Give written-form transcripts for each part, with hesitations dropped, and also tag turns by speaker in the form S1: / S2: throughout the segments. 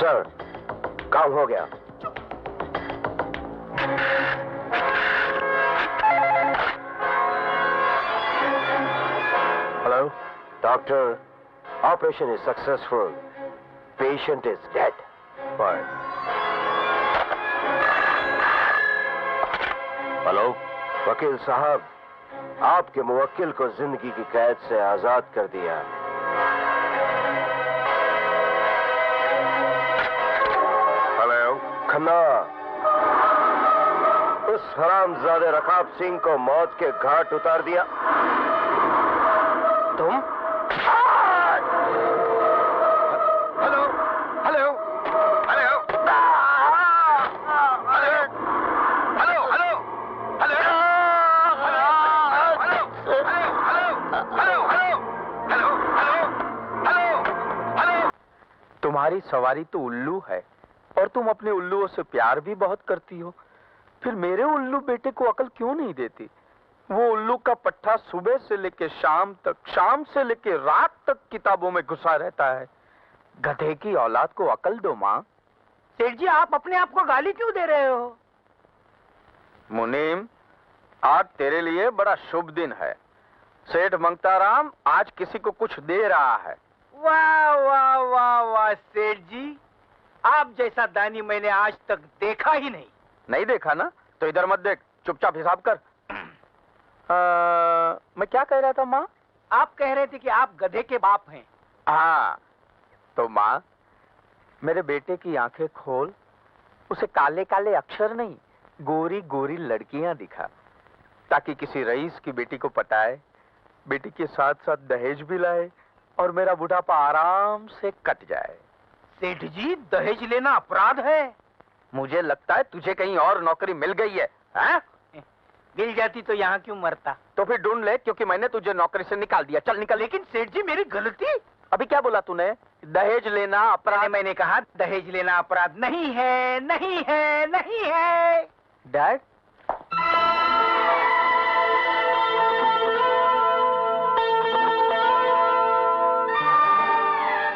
S1: Sir, काम हो गया। Hello doctor, operation is successful, patient is dead. Fine. Hello वकील साहब, आपके मुवक्किल को जिंदगी की कैद से आजाद कर दिया। हेलो खन्ना, उस हरामजादे रकाब सिंह को मौत के घाट उतार दिया। तुम? हेलो हेलो हेलो
S2: तुम्हारी सवारी तो उल्लू है और तुम अपने उल्लुओं से प्यार भी बहुत करती हो, फिर मेरे उल्लू बेटे को अकल क्यों नहीं देती? वो उल्लू का पट्टा सुबह से लेके शाम तक, शाम से लेके रात तक किताबों में घुसा रहता है। गधे की औलाद को अकल दो माँ।
S3: सेठ जी, आप अपने आप को गाली क्यों दे रहे हो?
S2: मुनीम, आज तेरे लिए बड़ा शुभ दिन है। सेठ मंगताराम आज किसी को कुछ दे रहा है।
S3: वाह वाह वाह वाह सेठ जी, आप जैसा दानी मैंने आज तक देखा ही नहीं।
S2: नहीं देखा ना? तो इधर मत देख, चुपचाप हिसाब कर। मैं क्या कह रहा था माँ?
S3: आप कह रहे थे कि आप गधे के बाप हैं।
S2: हाँ, तो माँ मेरे बेटे की आंखें खोल, उसे काले काले अक्षर नहीं, गोरी गोरी लड़कियां दिखा, ताकि किसी रईस की बेटी को पटाए, बेटी के साथ साथ दहेज भी लाए और मेरा बुढ़ापा आराम से कट जाए।
S3: सेठ जी, दहेज लेना अपराध है।
S2: मुझे लगता है तुझे कहीं और नौकरी मिल गई है, हैं?
S3: मिल जाती तो यहाँ क्यों मरता?
S2: तो फिर ढूंढ ले, क्योंकि मैंने तुझे नौकरी से निकाल दिया। चल निकल।
S3: लेकिन सेठ जी, मेरी गलती।
S2: अभी क्या बोला तूने? दहेज लेना अपराध?
S3: मैंने कहा दहेज लेना अपराध नहीं है, नहीं है, नहीं है।
S2: डैड,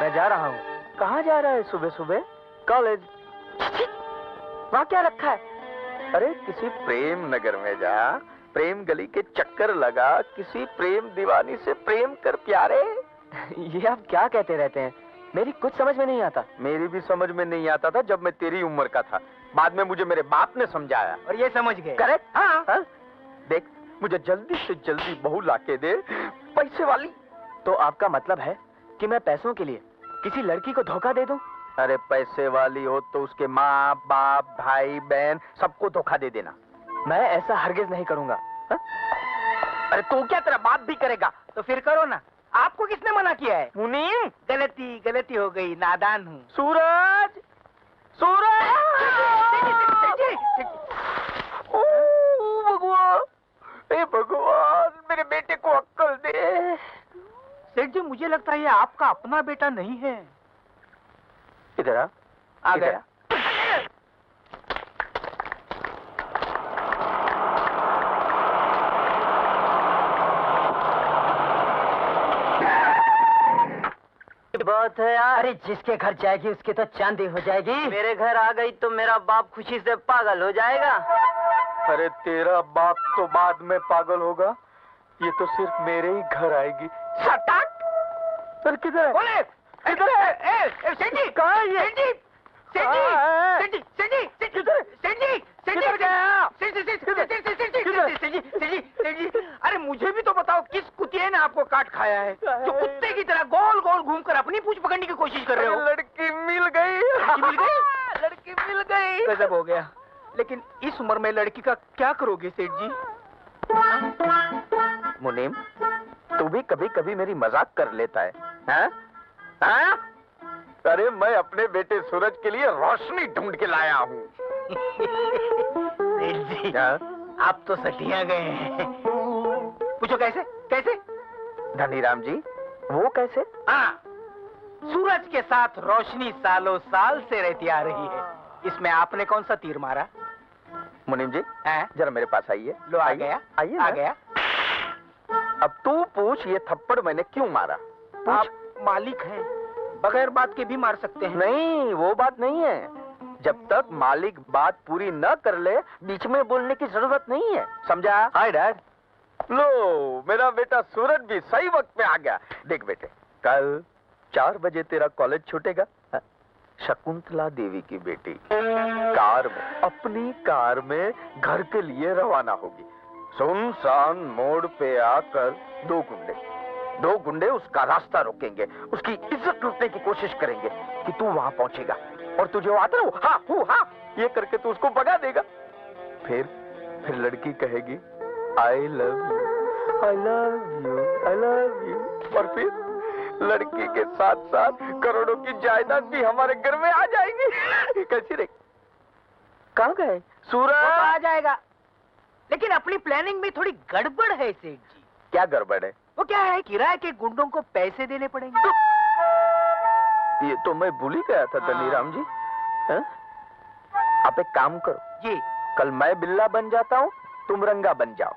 S2: मैं जा रहा हूँ। कहाँ जा रहा है सुबह सुबह? कॉलेज। वहाँ क्या रखा है? अरे किसी प्रेम नगर में जा, प्रेम गली के चक्कर लगा, किसी प्रेम दीवानी से प्रेम कर प्यारे। ये आप क्या कहते रहते हैं? मेरी कुछ समझ में नहीं आता। मेरी भी समझ में नहीं आता था जब मैं तेरी उम्र का था। बाद में मुझे मेरे बाप ने समझाया
S3: और ये समझ गए।
S2: करेक्ट। हाँ? देख, मुझे जल्दी से जल्दी बहू लाके दे, पैसे वाली। तो आपका मतलब है कि मैं पैसों के लिए किसी लड़की को धोखा दे दूं? अरे पैसे वाली हो तो उसके माँ बाप भाई बहन सबको धोखा दे देना। मैं ऐसा हरगिज नहीं करूंगा। हा? अरे तू क्या, तेरा बाप भी करेगा?
S3: तो फिर करो ना। आपको किसने मना किया है?
S2: मुनीम,
S3: गलती हो गई, नादान हूँ।
S2: सूरज, सूरज! भगवान, हे भगवान, मेरे बेटे को अक्ल दे।
S3: सेठ जी, मुझे लगता है ये आपका अपना बेटा नहीं है।
S2: इधर आ गया।
S3: बात है यार। अरे जिसके घर जाएगी उसकी तो चांदी हो जाएगी। मेरे घर आ गई तो मेरा बाप खुशी से पागल हो जाएगा।
S2: अरे तेरा बाप तो बाद में पागल होगा, ये तो सिर्फ मेरे ही घर आएगी। सटाक! सर किधर है?
S3: बोले
S2: किधर है?
S3: सेठ जी,
S2: कहाँ है ये?
S3: सेठ जी, सेठ जी, सेठ जी, सेठ जी, सेठ जी, सेठ जी, सेठ जी, अरे मुझे भी तो बताओ, किस कुतिये ने आपको काट खाया है जो कुत्ते की तरह गोल गोल घूमकर अपनी पूंछ पकड़ने की कोशिश कर रहे हो?
S2: लड़की मिल गई।
S3: मिल गई?
S2: लड़की मिल गई।
S3: गजब हो गया। लेकिन इस उम्र में लड़की का क्या करोगे सेठ जी?
S2: मुनीम, तू भी कभी कभी मेरी मजाक कर लेता है, हाँ? हाँ? अरे मैं अपने बेटे सूरज के लिए रोशनी ढूंढ के लाया हूँ।
S3: सेठ जी, आप तो सटिया गए हैं। पूछो कैसे? कैसे?
S2: धनीराम जी, वो कैसे?
S3: हाँ, सूरज के साथ रोशनी सालों साल से रहती आ रही है। इसमें आपने कौन सा तीर मारा?
S2: मुनीम जी, जरा मेरे पास आइए।
S3: लो, आ गया।
S2: आइए,
S3: आ गया।
S2: अब तू पूछ, ये थप्पड़ मैंने क्यों मारा?
S3: आप मालिक हैं, बगैर बात के भी मार सकते हैं।
S2: नहीं, वो बात नहीं है। जब तक मालिक बात पूरी न कर ले, बीच में बोलने की जरूरत नहीं है, समझा? Hi dad. लो, मेरा बेटा सूरज भी सही वक्त में आ गया। देख बेटे, कल 4 बजे तेरा कॉलेज छूटेगा। शकुंतला देवी की बेटी कार में, अपनी कार में घर के लिए रवाना होगी। सुनसान मोड़ पे आकर 2 गुंडे उसका रास्ता रोकेंगे, उसकी इज्जत लूटने की कोशिश करेंगे कि तू वहां पहुंचेगा और तुझे आता हो हाँ ये करके तू उसको भगा देगा। फिर लड़की कहेगी I love you, I love you, I love you, और फिर लड़की के साथ साथ करोड़ों की जायदाद भी हमारे घर में आ जाएगी। कैसी रे? कहाँ गए सूरज?
S3: आ जाएगा, लेकिन अपनी प्लानिंग में थोड़ी गड़बड़ है सेठ जी।
S2: क्या गड़बड़ है?
S3: वो क्या है, किराए के गुंडों को पैसे देने पड़ेंगे।
S2: ये तो मैं भूल ही गया था धनीराम जी। आप एक काम करो
S3: जी,
S2: कल मैं बिल्ला बन जाता हूँ, तुम रंगा बन जाओ।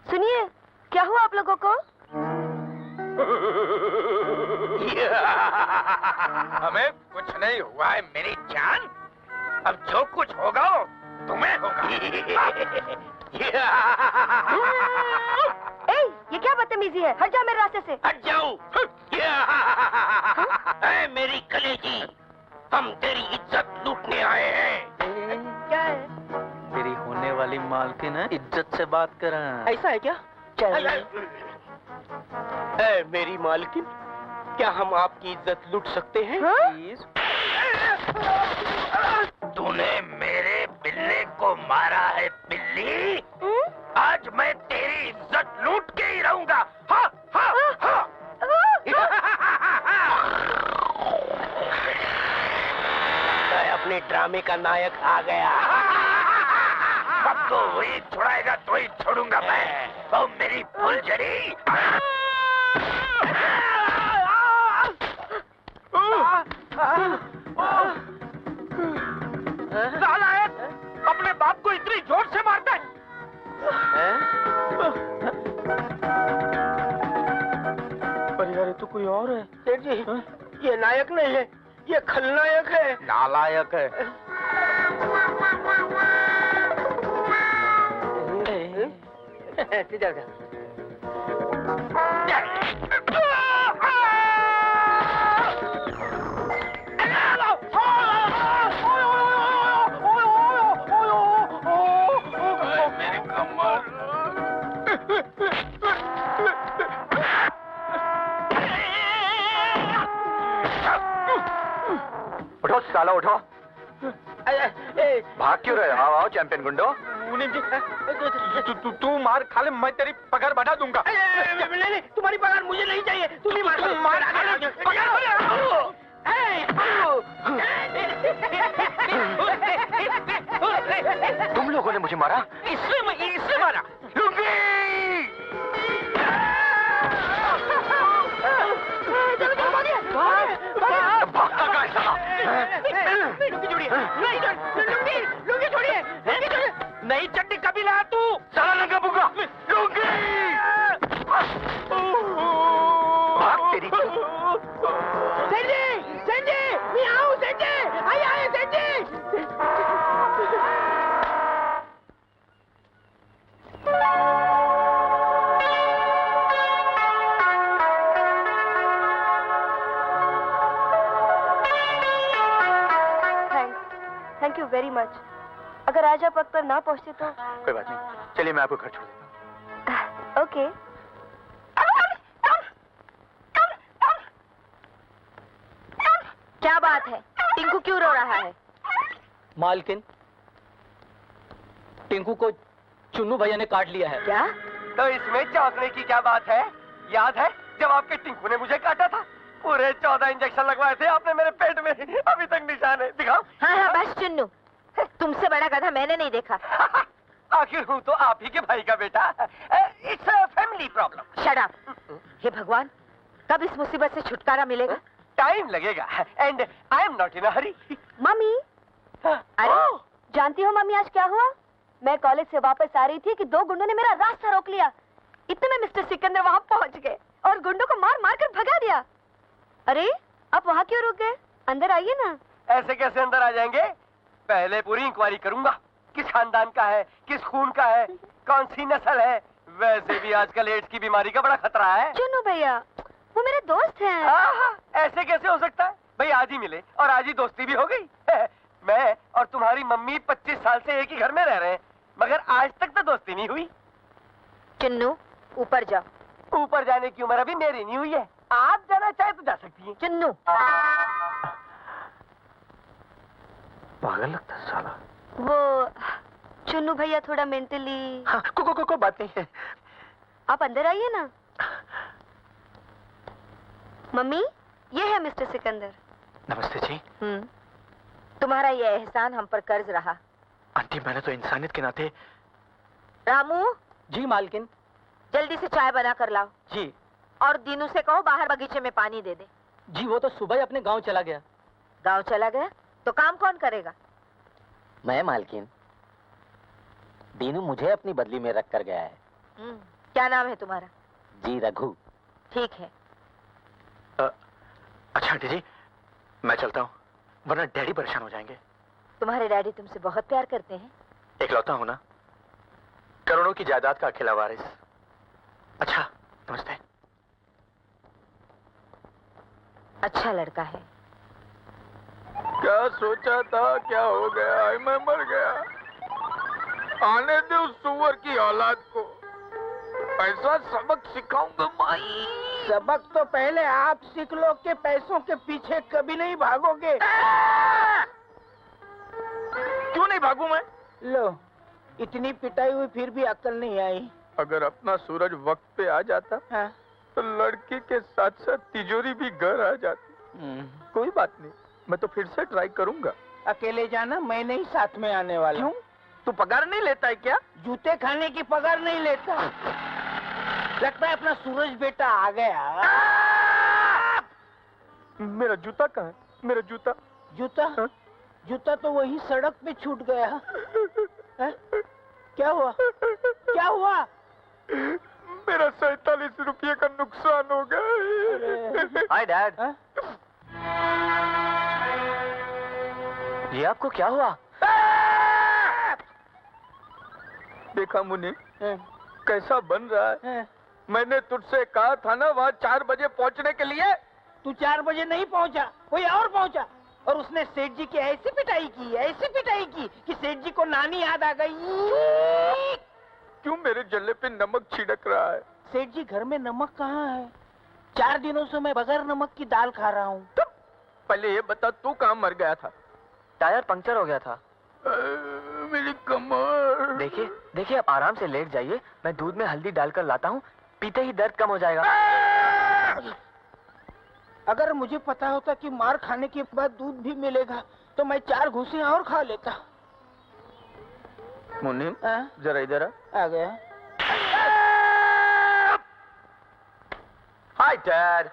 S4: सुनिए, क्या हुआ आप लोगों को?
S3: हमें कुछ नहीं हुआ है मेरी जान। अब जो कुछ होगा तुम्हें होगा।
S4: ए, ये क्या बदतमीजी है? हट जा मेरे रास्ते से।
S3: हट जाओ। ऐ मेरी कलेजी, हम तेरी इज्जत लूटने आए हैं।
S4: क्या है?
S2: तेरी होने वाली मालकिन है, इज्जत से बात कर।
S3: ऐसा है क्या? ऐ मेरी मालकिन, क्या हम आपकी इज्जत लूट सकते हैं?
S2: प्लीज।
S3: तूने मेरे बिल्ले को मारा है बिल्ली। आज मैं तेरी इज्जत लूट के ही रहूंगा। हा, हा, हा। अपने ड्रामे का नायक आ गया। सबको वही छुड़ाएगा तो ही छोड़ूंगा मैं। तो मेरी फुलझड़ी। नालायक, अपने बाप को इतनी जोर से मारता है।
S2: पर यार ये तो कोई और है।
S3: सेठ जी, ये नायक नहीं है, ये खलनायक है।
S2: नालायक है।
S3: सीधा मेरी कमर।
S2: उठो साला उठो। भाग क्यों रहे? आओ चैंपियन गुंडो। तू मार खा ले, मैं तेरी पगार बढ़ा दूंगा।
S3: नहीं, तुम्हारी पगार मुझे नहीं चाहिए। तुम ही मार।
S2: तुम लोगों ने मुझे मारा?
S3: इससे मारा।
S2: भागता कहाँ है साला?
S3: लुंगी छोड़िए। नहीं चट्टी कभी ला तू।
S2: साला लंगा बुगा। भाग तेरी।
S3: सेंजी, मैं आऊँ सेंजी। आइए सेंजी।
S4: Thank you very much. अगर आज आप वक्त पर ना पहुंचते तो।
S2: कोई बात नहीं, चलिए मैं आपको घर छोड़ देता हूँ।
S4: ओके। क्या बात है? टिंकू क्यों रो रहा है?
S5: मालकिन, टिंकू को चुन्नू भैया ने काट लिया है।
S4: क्या?
S2: तो इसमें चौंकने की क्या बात है? याद है जब आपके टिंकू ने मुझे काटा था? पूरे 14 इंजेक्शन लगवाए थे आपने मेरे पेट में, अभी तक निशान है। दिखाओ।
S4: हाँ बस चुन्नू, तुमसे बड़ा गधा मैंने नहीं देखा।
S2: आखिर हूँ तो आप ही के भाई का बेटा। It's a family problem.
S4: Shut up. हे भगवान,
S6: कब इस मुसीबत से छुटकारा मिलेगा?
S2: टाइम लगेगा and I am not in a hurry.
S4: Mummy, अरे जानती हो मम्मी आज क्या हुआ? मैं कॉलेज से वापस आ रही थी कि 2 गुंडों ने मेरा रास्ता रोक लिया। इतने में मिस्टर सिकंदर वहां पहुंच गए और गुंडों को मार मार कर भगा दिया। अरे आप वहां क्यों रुक गए? अंदर आइए ना।
S2: ऐसे कैसे अंदर आ जाएंगे? पहले पूरी इंक्वायरी करूंगा, किस खानदान का है, किस खून का है, कौन सी नस्ल है। वैसे भी आजकल एड्स की बीमारी का बड़ा खतरा है।
S4: चुन्नू भैया, वो मेरे दोस्त हैं।
S2: ऐसे कैसे हो सकता है भाई? आज ही मिले और आज ही दोस्ती भी हो गई। मैं और तुम्हारी मम्मी 25 साल से एक ही घर में रह रहे हैं, मगर आज तक तो दोस्ती नहीं हुई।
S6: चुन्नू ऊपर जाओ।
S2: ऊपर जाने की उम्र अभी मेरी नहीं हुई है। आप जाना चाहे तो जा सकती हैं।
S6: चुन्नू,
S1: पागल लगता है साला।
S4: वो चुन्नू भैया थोड़ा मेंटली।
S2: हाँ, को बात नहीं है।
S4: आप अंदर आइए ना। मम्मी, ये है मिस्टर सिकंदर।
S2: नमस्ते जी।
S6: तुम्हारा ये एहसान हम पर कर्ज रहा।
S2: आंटी, मैंने तो इंसानियत के नाते।
S6: रामू,
S5: जी मालकिन।
S6: जल्दी से चाय बना कर लाओ।
S5: जी।
S6: और दीनू से कहो बाहर बगीचे में पानी दे दे।
S5: जी वो तो सुबह ही अपने गांव चला गया।
S6: गांव चला गया तो काम कौन करेगा?
S7: मैं मालकिन। दीनू मुझे अपनी बदली में रख कर गया है।
S6: क्या नाम है तुम्हारा?
S7: जी रघु।
S6: ठीक है।
S2: अच्छा आंटी जी, मैं चलता हूँ, वरना डैडी परेशान हो जाएंगे।
S6: तुम्हारे डैडी तुमसे बहुत प्यार करते हैं।
S2: इकलौता हूँ ना, करोड़ों की जायदाद का अकेला वारिस। अच्छा, नमस्ते।
S6: अच्छा लड़का है।
S2: क्या सोचा था, क्या हो गया? मैं मर गया। आने दे उस सुअर की औलाद को, ऐसा सबक सिखाऊंगा माई।
S3: सबक तो पहले आप सीख लो कि पैसों के पीछे कभी नहीं भागोगे।
S2: क्यों नहीं भागू मैं?
S3: लो, इतनी पिटाई हुई फिर भी अक्ल नहीं आई।
S2: अगर अपना सूरज वक्त पे आ जाता
S3: हाँ?
S2: तो लड़की के साथ साथ तिजोरी भी घर आ जाती। कोई बात नहीं, मैं तो फिर से ट्राई करूंगा।
S3: अकेले जाना, मैं नहीं साथ में आने वाला।
S2: क्यों? तू पगार नहीं लेता है क्या?
S3: जूते खाने की पगार नहीं लेता। लगता है अपना सूरज बेटा आ गया।
S2: मेरा जूता कहाँ है? मेरा जूता।
S3: जूता?
S2: हाँ?
S3: जूता तो वही सड़क पे छूट गया। हाँ? क्या हुआ? क्या हुआ?
S2: मेरा 47 रुपये का नुकसान हो गया। Hi dad.
S3: हाँ?
S2: ये आपको क्या हुआ? देखा मुन्नी, कैसा बन रहा है। मैंने तुझसे कहा था ना वहाँ 4 बजे पहुँचने के लिए।
S3: तू 4 बजे नहीं पहुँचा, कोई और पहुँचा। और उसने सेठ जी की ऐसी पिटाई की कि सेठ जी को नानी याद आ गई।
S2: क्यों मेरे जल्ले पे नमक छिड़क रहा है?
S3: सेठ जी, घर में नमक कहाँ है? 4 दिनों से मैं बगैर नमक की दाल खा रहा हूँ।
S2: पहले ये बता, तू कहाँ मर गया था? टायर पंक्चर हो गया था। मेरी कमर। देखिए आप आराम से लेट जाइए, मैं दूध में हल्दी डालकर लाता हूँ, पीते ही दर्द कम हो जाएगा।
S3: अगर मुझे पता होता कि मार खाने के बाद दूध भी मिलेगा तो मैं 4 घूंसे और खा लेता।
S2: मुन्नी, जरा इधर
S3: आ गया।
S1: Hi dad.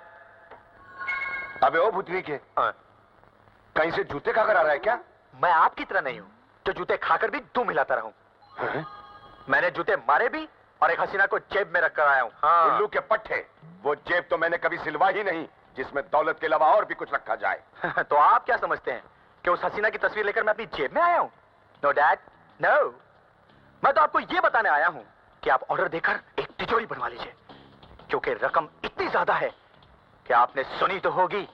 S1: अबे ओ भूतनी के, कहीं से जूते खाकर आ रहा है क्या?
S2: मैं आपकी तरह नहीं हूँ जो जूते खाकर भी दुम हिलाता रहूं। मैंने जूते मारे भी और एक हसीना को जेब में रखकर आया हूँ। हाँ।
S1: उल्लू के पट्टे, वो जेब तो मैंने कभी सिलवा ही नहीं जिसमें दौलत के अलावा और भी कुछ रखा जाए।
S2: तो आप क्या समझते हैं कि उस हसीना की तस्वीर लेकर मैं अपनी जेब में आया हूँ? No dad, no. मैं तो आपको ये बताने आया हूँ कि आप ऑर्डर देकर एक तिजोरी बनवा लीजिए, क्योंकि रकम इतनी ज्यादा है कि आपने सुनी तो होगी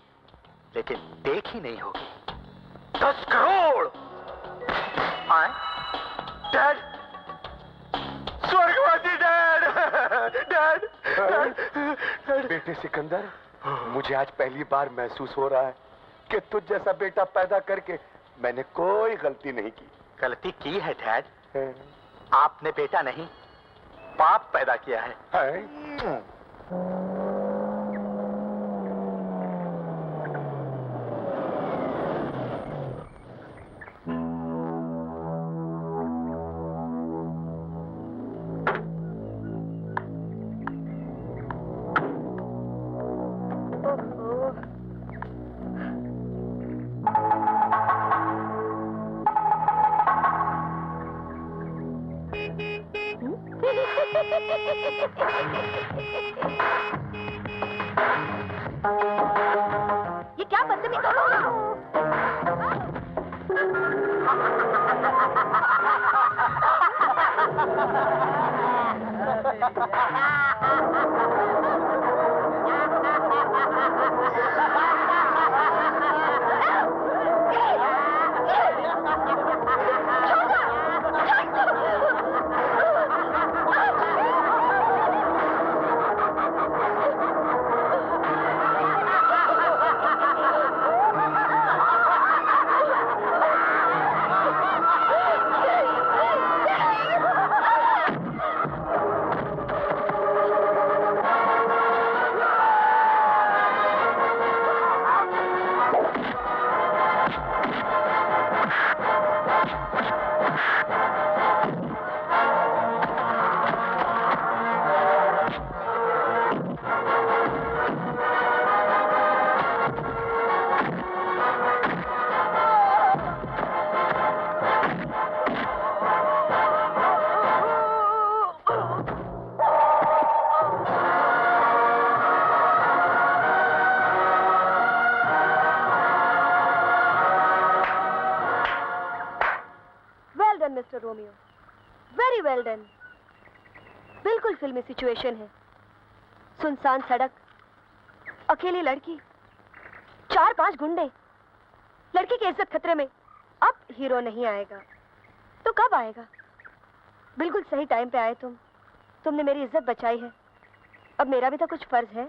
S2: लेकिन देखी नहीं होगी। 10 करोड़। डैड, स्वर्गवासी डैड। डैड।
S1: बेटे सिकंदर, मुझे आज पहली बार महसूस हो रहा है कि तुझ जैसा बेटा पैदा करके मैंने कोई गलती नहीं की।
S2: गलती की है डैड। आपने बेटा नहीं, पाप पैदा किया है।
S4: ये क्या बदतमीजी कर रहे हो? Mister Romeo, very well done. बिल्कुल फिल्मी सिचुएशन है। सुनसान सड़क, अकेली लड़की, 4-5 गुंडे, लड़की की इज्जत खतरे में। अब हीरो नहीं आएगा तो कब आएगा? बिल्कुल सही टाइम पे आए तुम। तुमने मेरी इज्जत बचाई है। अब मेरा भी तो कुछ फर्ज है।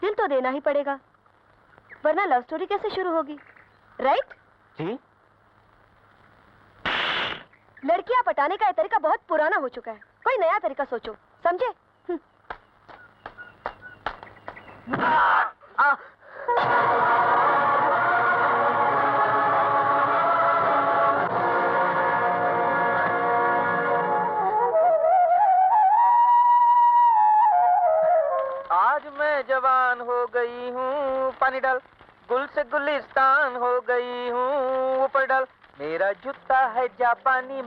S4: दिल तो देना ही पड़ेगा, वरना लव स्टोरी कैसे शुरू होगी? राइट?
S2: जी।
S4: लड़कियां पटाने का ये तरीका बहुत पुराना हो चुका है। कोई नया तरीका सोचो, समझे?
S2: आज मैं जवान हो गई हूँ, पानी डाल। गुल से गुलिस्तान हो गई हूँ, ऊपर डाल। मेरा जूता है जापानी।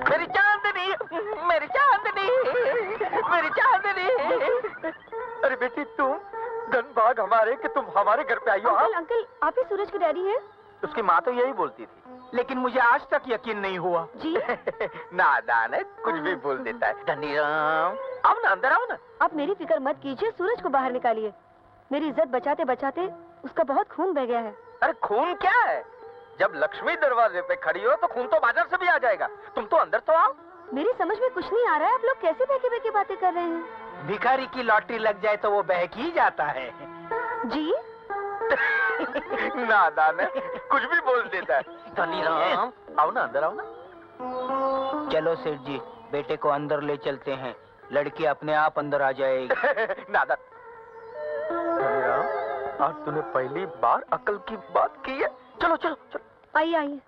S2: मेरी चांदनी, मेरी चांदनी, मेरी चांदनी। अरे बेटी, तुम धनभाग हमारे कि तुम हमारे घर पे आई हो।
S4: अंकल, अंकल, आप ही सूरज की डैडी हैं?
S2: उसकी माँ तो यही बोलती थी,
S3: लेकिन मुझे आज तक यकीन नहीं हुआ।
S4: जी।
S2: नादान है, कुछ भी बोल देता है। धनीराम, आओ ना, अंदर आओ ना।
S4: आप मेरी फिक्र मत कीजिए, सूरज को बाहर निकालिए। मेरी इज्जत बचाते बचाते उसका बहुत खून बह गया है।
S2: अरे खून क्या है? जब लक्ष्मी दरवाजे पे खड़ी हो तो खून तो बाजार से भी आ जाएगा। तुम तो अंदर तो आओ।
S4: मेरी समझ में कुछ नहीं आ रहा है, आप लोग कैसे बहके बहके बातें कर रहे हैं?
S3: भिखारी की लॉटरी लग जाए तो वो बहक ही जाता है।
S4: जी?
S2: नादान है, कुछ भी बोल देता है। धनीराम, आओ ना, अंदर आओ ना।
S3: चलो सेठ जी, बेटे को अंदर ले चलते हैं। लड़की अपने आप अंदर आ जाएगी।
S2: नादान। धनीराम, आज तूने पहली बार अकल की बात की है। चलो चलो चलो,
S4: आइए आइए।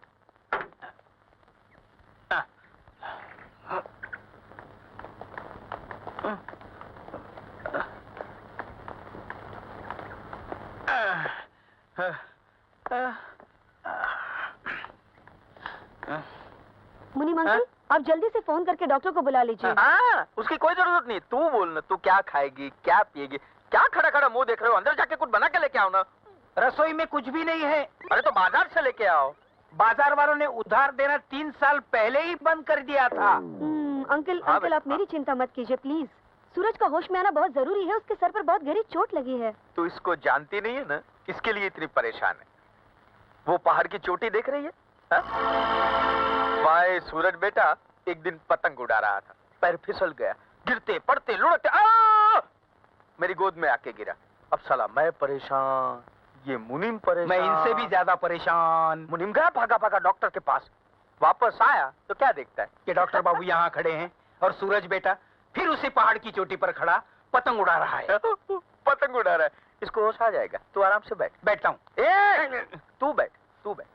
S4: मुनीम अंकल, आप जल्दी से फोन करके डॉक्टर को बुला लीजिए।
S2: हाँ, उसकी कोई जरूरत नहीं। तू बोल ना, तू क्या खाएगी, क्या पिएगी? क्या खड़ा खड़ा मुंह देख रहे हो? अंदर जाके कुछ बना के लेके आओ ना।
S3: रसोई में कुछ भी नहीं है।
S2: अरे तो बाजार से लेके आओ।
S3: बाजार वालों ने उधार देना 3 साल पहले ही बंद कर दिया था।
S4: अंकल,
S2: हाँ
S4: अंकल, आप मेरी चिंता मत कीजिए प्लीज। सूरज का होश में आना बहुत जरूरी है, उसके सर पर बहुत गहरी चोट लगी है।
S2: तू इसको जानती नहीं है ना, इसके लिए इतनी परेशान है। वो पहाड़ की चोटी देख रही है? भाई सूरज बेटा एक दिन पतंग उड़ा रहा था, पैर फिसल गया, गिरते पड़ते लुढ़कते मेरी गोद में आके गिरा। अब साला मैं परेशान, ये मुनीम परेशान।
S3: मैं इनसे भी ज्यादा परेशान।
S2: मुनीम गया भागा भागा डॉक्टर के पास। वापस आया तो क्या देखता है
S3: कि डॉक्टर बाबू यहाँ खड़े हैं और सूरज बेटा फिर उसी पहाड़ की चोटी पर खड़ा पतंग उड़ा रहा है।
S2: पतंग उड़ा रहा है। इसको होश आ जाएगा, तू आराम से बैठ।
S3: बैठता हूँ।
S2: तू बैठ, तू बैठ।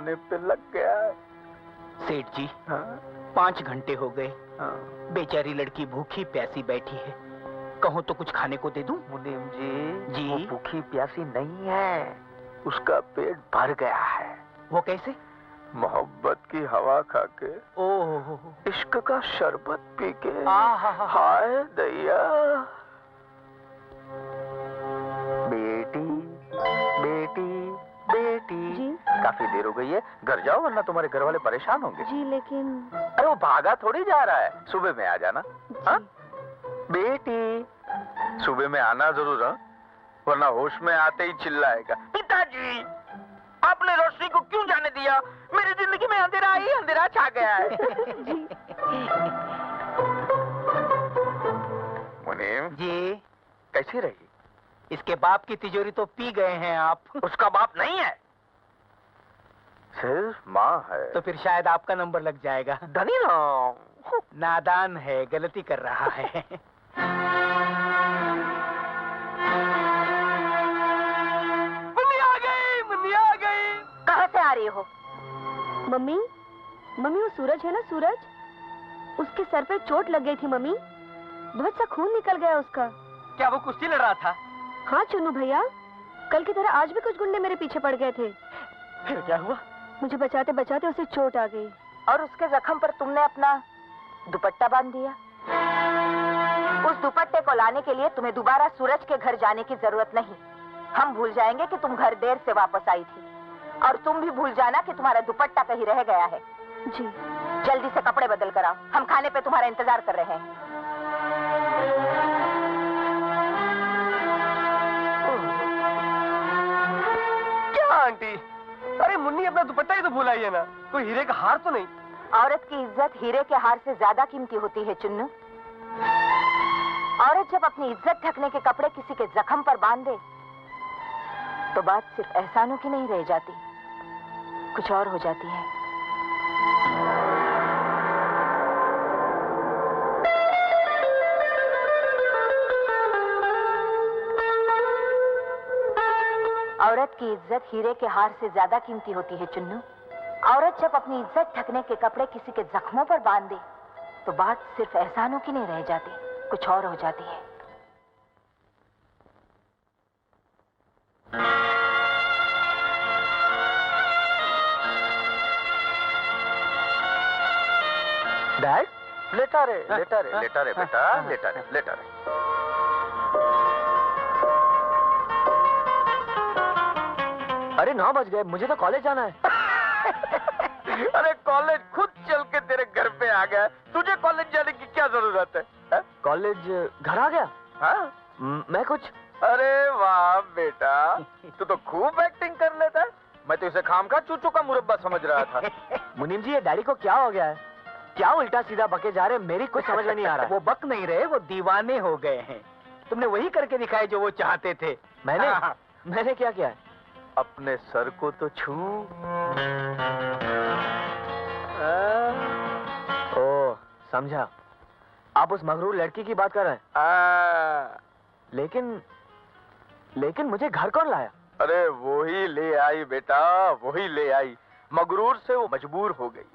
S2: कमाने पे लग गया है।
S3: सेठ जी,
S2: हाँ?
S3: 5 घंटे हो गए,
S2: हाँ।
S3: बेचारी लड़की भूखी प्यासी बैठी है, कहो तो कुछ खाने को दे दूं?
S2: मुनीम जी,
S3: जी?
S2: वो भूखी प्यासी नहीं है, उसका पेट भर गया है।
S3: वो कैसे?
S2: मोहब्बत की हवा खा के,
S3: ओह,
S2: इश्क का शरबत पी के,
S3: हाय
S2: दैया। बेटी बेटी बेटी
S4: जी?
S2: काफी देर हो गई है, घर जाओ वरना तुम्हारे घर वाले परेशान होंगे।
S4: जी लेकिन
S2: अरे वो भागा थोड़ी जा रहा है, सुबह में आ जाना। हाँ? बेटी सुबह में आना जरूर, हाँ? वरना होश में आते ही चिल्लाएगा,
S3: पिताजी आपने रोशनी को क्यों जाने दिया? मेरी जिंदगी में अंधेरा ही अंधेरा छा गया है।
S2: मुनीम
S3: जी?
S2: कैसी रही?
S3: इसके बाप की तिजोरी तो पी गए हैं आप।
S2: उसका बाप नहीं है, सिर्फ माँ है।
S3: तो फिर शायद आपका नंबर लग जाएगा।
S2: धनी राम,
S3: नादान है, गलती कर रहा है। मम्मी आ गई, मम्मी आ गई।
S6: कहाँ से आ रही हो?
S4: मम्मी, मम्मी वो सूरज है ना, सूरज, उसके सर पे चोट लग गई थी मम्मी, बहुत सा खून निकल गया उसका।
S3: क्या वो कुश्ती लड़ रहा था?
S4: हाँ चुन्नू भैया, कल की तरह आज भी कुछ गुंडे मेरे पीछे पड़ गए थे।
S3: फिर क्या हुआ?
S4: मुझे बचाते बचाते उसे चोट आ गई।
S6: और उसके जख्म पर तुमने अपना दुपट्टा बांध दिया। उस दुपट्टे को लाने के लिए तुम्हें दोबारा सूरज के घर जाने की जरूरत नहीं। हम भूल जाएंगे कि तुम घर देर से वापस आई थी, और तुम भी भूल जाना कि तुम्हारा दुपट्टा कहीं रह गया है।
S4: जी।
S6: जल्दी से कपड़े बदल कर आओ, हम खाने पे तुम्हारा इंतजार कर रहे हैं।
S2: क्या आंटी? अरे मुन्नी अपना दुपट्टा ही तो भूल आई है ना, कोई हीरे का हार तो नहीं?
S6: औरत की इज्जत हीरे के हार से ज्यादा कीमती होती है चुन्नू। औरत जब अपनी इज्जत ढकने के कपड़े किसी के जख्म पर बांध दे तो बात सिर्फ एहसानों की नहीं रह जाती, कुछ और हो जाती है। औरत की इज्जत हीरे के हार से ज्यादा कीमती होती है चुन्नू। औरत जब अपनी इज्जत ढकने के कपड़े किसी के जख्मों पर बांध दे तो बात सिर्फ एहसानों की नहीं रह जाती, कुछ और हो जाती है।
S2: डैड, लेटा रे बेटा, लेटा रे।
S7: अरे 9 बज गए, मुझे तो कॉलेज जाना है।
S2: अरे कॉलेज खुद चल के तेरे घर पे आ गया, तुझे कॉलेज जाने की क्या जरूरत है?
S7: कॉलेज घर आ गया?
S2: हाँ?
S7: मैं कुछ
S2: अरे वाह बेटा, तू तो खूब एक्टिंग कर लेता है। मैं तो इसे खाम खा चूचू का मुरब्बा समझ रहा था।
S7: मुनीम जी, ये डैडी को क्या हो गया है? क्या उल्टा सीधा बके जा रहे हैं, मेरी कुछ समझ में नहीं आ रहा।
S3: वो बक नहीं रहे, वो दीवाने हो गए हैं। तुमने वही करके दिखाए जो वो चाहते थे।
S7: मैंने क्या किया है?
S2: अपने सर को तो छू।
S7: ओ, समझा, आप उस मगरूर लड़की की बात कर रहे हैं। लेकिन मुझे घर कौन लाया?
S2: अरे वो ही ले आई बेटा, वही ले आई। मगरूर से वो मजबूर हो गई।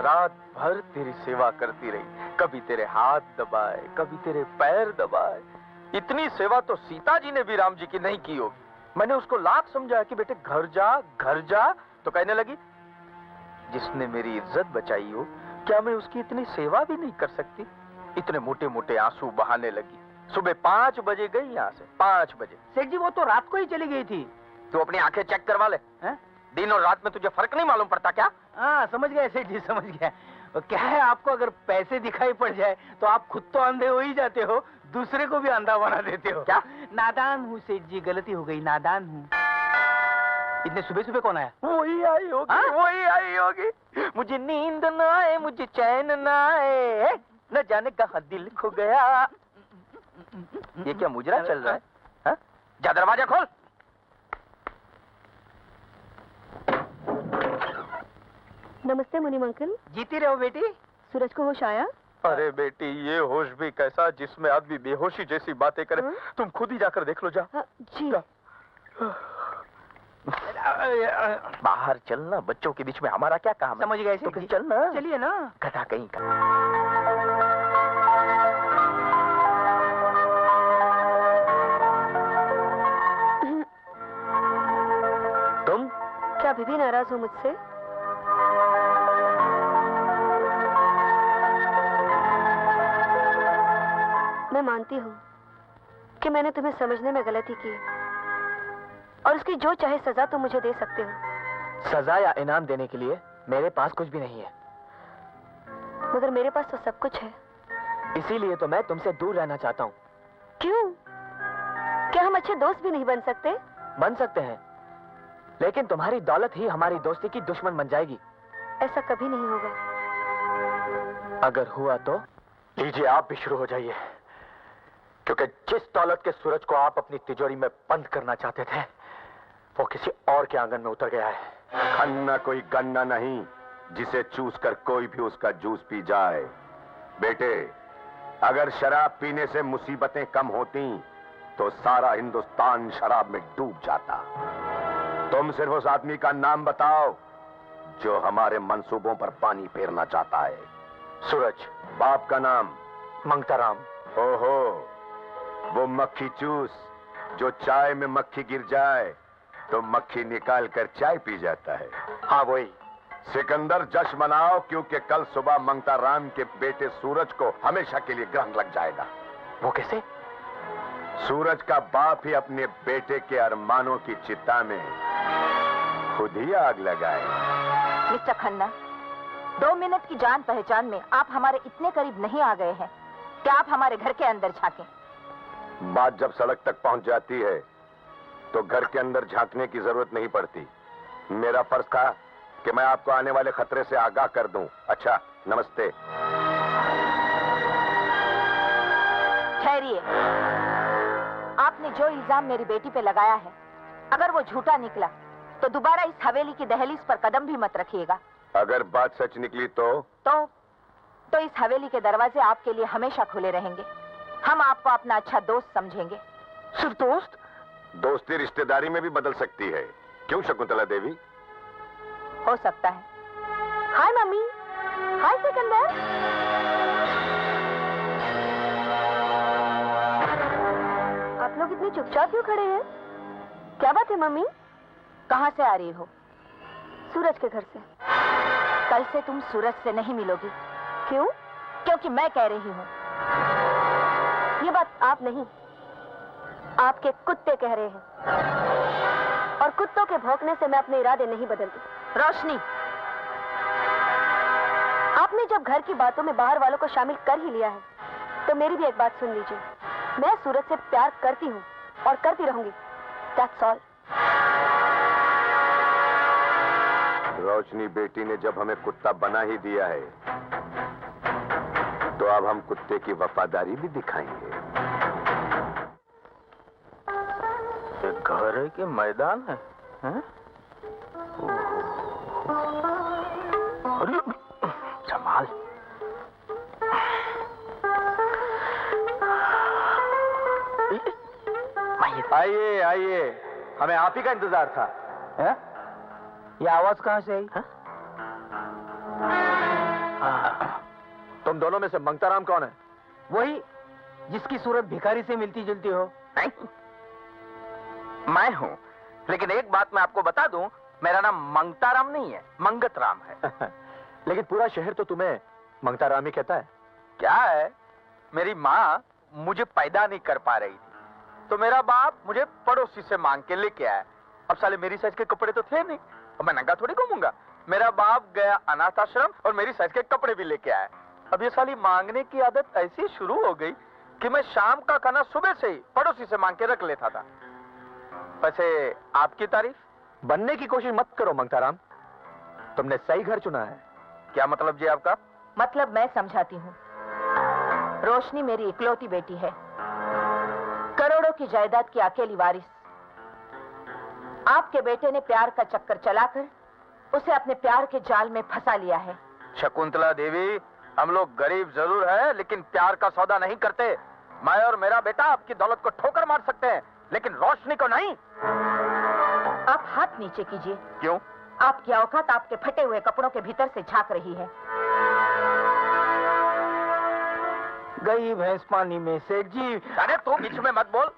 S2: रात भर तेरी सेवा करती रही, कभी तेरे हाथ दबाए, कभी तेरे पैर दबाए। इतनी सेवा तो सीता जी ने भी राम जी की नहीं की होगी। मैंने उसको लाख समझाया कि बेटे घर जा, तो कहने लगी जिसने मेरी इज्जत बचाई हो, क्या मैं उसकी इतनी सेवा भी नहीं कर सकती? इतने मोटे मोटे आंसू बहाने लगी। सुबह 5 बजे गई यहाँ से, 5 बजे।
S3: सेठ जी, वो तो रात को ही चली गई थी।
S2: तू अपनी आंखें चेक करवा ले। दिन और रात में तुझे फर्क नहीं मालूम पड़ता क्या?
S3: हाँ, समझ गया सेठ जी, समझ गया। क्या है, आपको अगर पैसे दिखाई पड़ जाए तो आप खुद तो अंधे हो ही जाते हो, दूसरे को भी अंधा बना देते हो।
S2: क्या?
S3: नादान हूँ सेठ जी, गलती हो गई, नादान हूँ। इतने सुबह सुबह कौन आया?
S2: वही आई होगी। मुझे नींद ना आए, मुझे चैन ना आए, न जाने कहाँ दिल खो गया। ये क्या मुजरा चल रहा है? हा? जा दरवाजा खोल।
S4: नमस्ते मुनीम अंकल।
S3: जीती रहो बेटी।
S4: सूरज को होश आया?
S2: अरे बेटी, ये होश भी कैसा जिसमें आदमी बेहोशी जैसी बातें करे। तुम खुद ही जाकर देख लो, जा।
S4: जी।
S2: बाहर चलना, बच्चों के बीच में हमारा क्या काम है?
S3: समझ गए?
S2: तो फिर चलना।
S3: चलिए ना।
S2: गधा कहीं का। तुम
S4: क्या अभी भी नाराज हो मुझसे? मैं मानती हूँ कि मैंने तुम्हें समझने में गलती की और उसकी जो चाहे सजा तुम मुझे दे सकते हो।
S2: सजा या इनाम देने के लिए मेरे पास कुछ भी नहीं है।
S4: मगर मेरे पास तो सब कुछ है।
S2: इसीलिए तो मैं तुमसे दूर रहना चाहता हूँ।
S4: क्यों? क्या हम अच्छे दोस्त भी नहीं बन सकते?
S2: बन सकते हैं, लेकिन तुम्हारी दौलत ही हमारी दोस्ती की दुश्मन बन जाएगी।
S4: ऐसा कभी नहीं होगा।
S2: अगर हुआ तो लीजिए, आप भी शुरू हो जाइए, क्योंकि जिस दौलत के सूरज को आप अपनी तिजोरी में बंद करना चाहते थे, वो किसी और के आंगन में उतर गया है।
S1: खन्ना कोई गन्ना नहीं जिसे चूस कर कोई भी उसका जूस पी जाए। बेटे, अगर शराब पीने से मुसीबतें कम होती तो सारा हिंदुस्तान शराब में डूब जाता। तुम सिर्फ उस आदमी का नाम बताओ जो हमारे मंसूबों पर पानी फेरना चाहता है।
S2: सूरज।
S1: बाप का नाम?
S2: मंगताराम।
S1: ओहो, वो मक्खी चूस जो चाय में मक्खी गिर जाए तो मक्खी निकाल कर चाय पी जाता है।
S2: हाँ, वही।
S1: सिकंदर, जश्न मनाओ, क्योंकि कल सुबह मंगताराम के बेटे सूरज को हमेशा के लिए ग्रहण लग जाएगा।
S2: वो कैसे?
S1: सूरज का बाप ही अपने बेटे के अरमानों की चिता में खुद ही आग लगाए।
S6: मिस्टर खन्ना, 2 मिनट की जान पहचान में आप हमारे इतने करीब नहीं आ गए हैं कि आप हमारे घर के अंदर झांकें।
S1: बात जब सड़क तक पहुंच जाती है तो घर के अंदर झांकने की जरूरत नहीं पड़ती। मेरा फर्ज था कि मैं आपको आने वाले खतरे से आगाह कर दूं। अच्छा, नमस्ते।
S6: ठहरिए। आपने जो इल्जाम मेरी बेटी पे लगाया है, अगर वो झूठा निकला तो दोबारा इस हवेली की दहलीज पर कदम भी मत रखिएगा।
S1: अगर बात सच निकली
S6: तो इस हवेली के दरवाजे आपके लिए हमेशा खुले रहेंगे। हम आपको अपना अच्छा दोस्त समझेंगे।
S2: सिर्फ दोस्त?
S1: दोस्ती रिश्तेदारी में भी बदल सकती है, क्यों शकुंतला देवी?
S6: हो सकता है।
S4: हाय मम्मी। हाय सिकंदर। आप लोग इतने चुपचाप क्यों खड़े हैं? क्या बात है मम्मी?
S6: कहाँ से आ रही हो?
S4: सूरज के घर से।
S6: कल से तुम सूरज से नहीं मिलोगी।
S4: क्यों?
S6: क्योंकि मैं कह रही हूँ।
S4: ये बात आप नहीं, आपके कुत्ते कह रहे हैं, और कुत्तों के भौंकने से मैं अपने इरादे नहीं बदलती।
S6: रोशनी,
S4: आपने जब घर की बातों में बाहर वालों को शामिल कर ही लिया है, तो मेरी भी एक बात सुन लीजिए। मैं सूरज से प्यार करती हूँ और करती रहूंगी। That's all।
S1: रोशनी बेटी ने जब हमें कुत्ता बना ही दिया है, तो अब हम कुत्ते की वफादारी भी दिखाएंगे।
S2: ये घर है कि मैदान है? हैं? अरे जमाल,
S3: आइए आइए, हमें आप ही का इंतजार था। है? ये आवाज कहाँ से आई?
S2: तुम दोनों में से मंगताराम कौन है?
S3: वही जिसकी सूरत भिखारी से मिलती जुलती हो।
S2: मैं हूँ, लेकिन एक बात मैं आपको बता दूं, मेरा नाम मंगताराम नहीं है, मंगतराम है।
S8: लेकिन पूरा शहर तो तुम्हें मंगताराम ही कहता है।
S2: क्या है, मेरी माँ मुझे पैदा नहीं कर पा रही थी, तो मेरा बाप मुझे पड़ोसी से मांग के लेके आया। अब साले मेरी साइज के कपड़े तो थे नहीं, और मैं नंगा थोड़ी घूमूंगा। मेरा बाप गया अनाथ आश्रम और मेरी साइज के कपड़े भी लेके आया। अब ये साली मांगने की आदत ऐसी शुरू हो गई कि मैं शाम का खाना सुबह से ही पड़ोसी से मांग के रख लेता था। वैसे आपकी तारीफ?
S8: बनने की कोशिश मत करो मंगताराम, तुमने सही घर चुना है।
S2: क्या मतलब जी आपका?
S6: मतलब मैं समझाती हूँ। रोशनी मेरी इकलौती बेटी है, करोड़ों की जायदाद की अकेली वारिस। आपके बेटे ने प्यार का चक्कर चलाकर उसे अपने प्यार के जाल में फंसा लिया है।
S2: शकुंतला देवी, हम लोग गरीब जरूर है, लेकिन प्यार का सौदा नहीं करते। मैं और मेरा बेटा आपकी दौलत को ठोकर मार सकते हैं, लेकिन रोशनी को नहीं।
S6: आप हाथ नीचे कीजिए।
S2: क्यों?
S6: आपकी औकात आपके फटे हुए कपड़ों के भीतर से झांक रही है।
S3: गई भैंस पानी में सेठ जी।
S2: अरे तू बीच में मत बोल।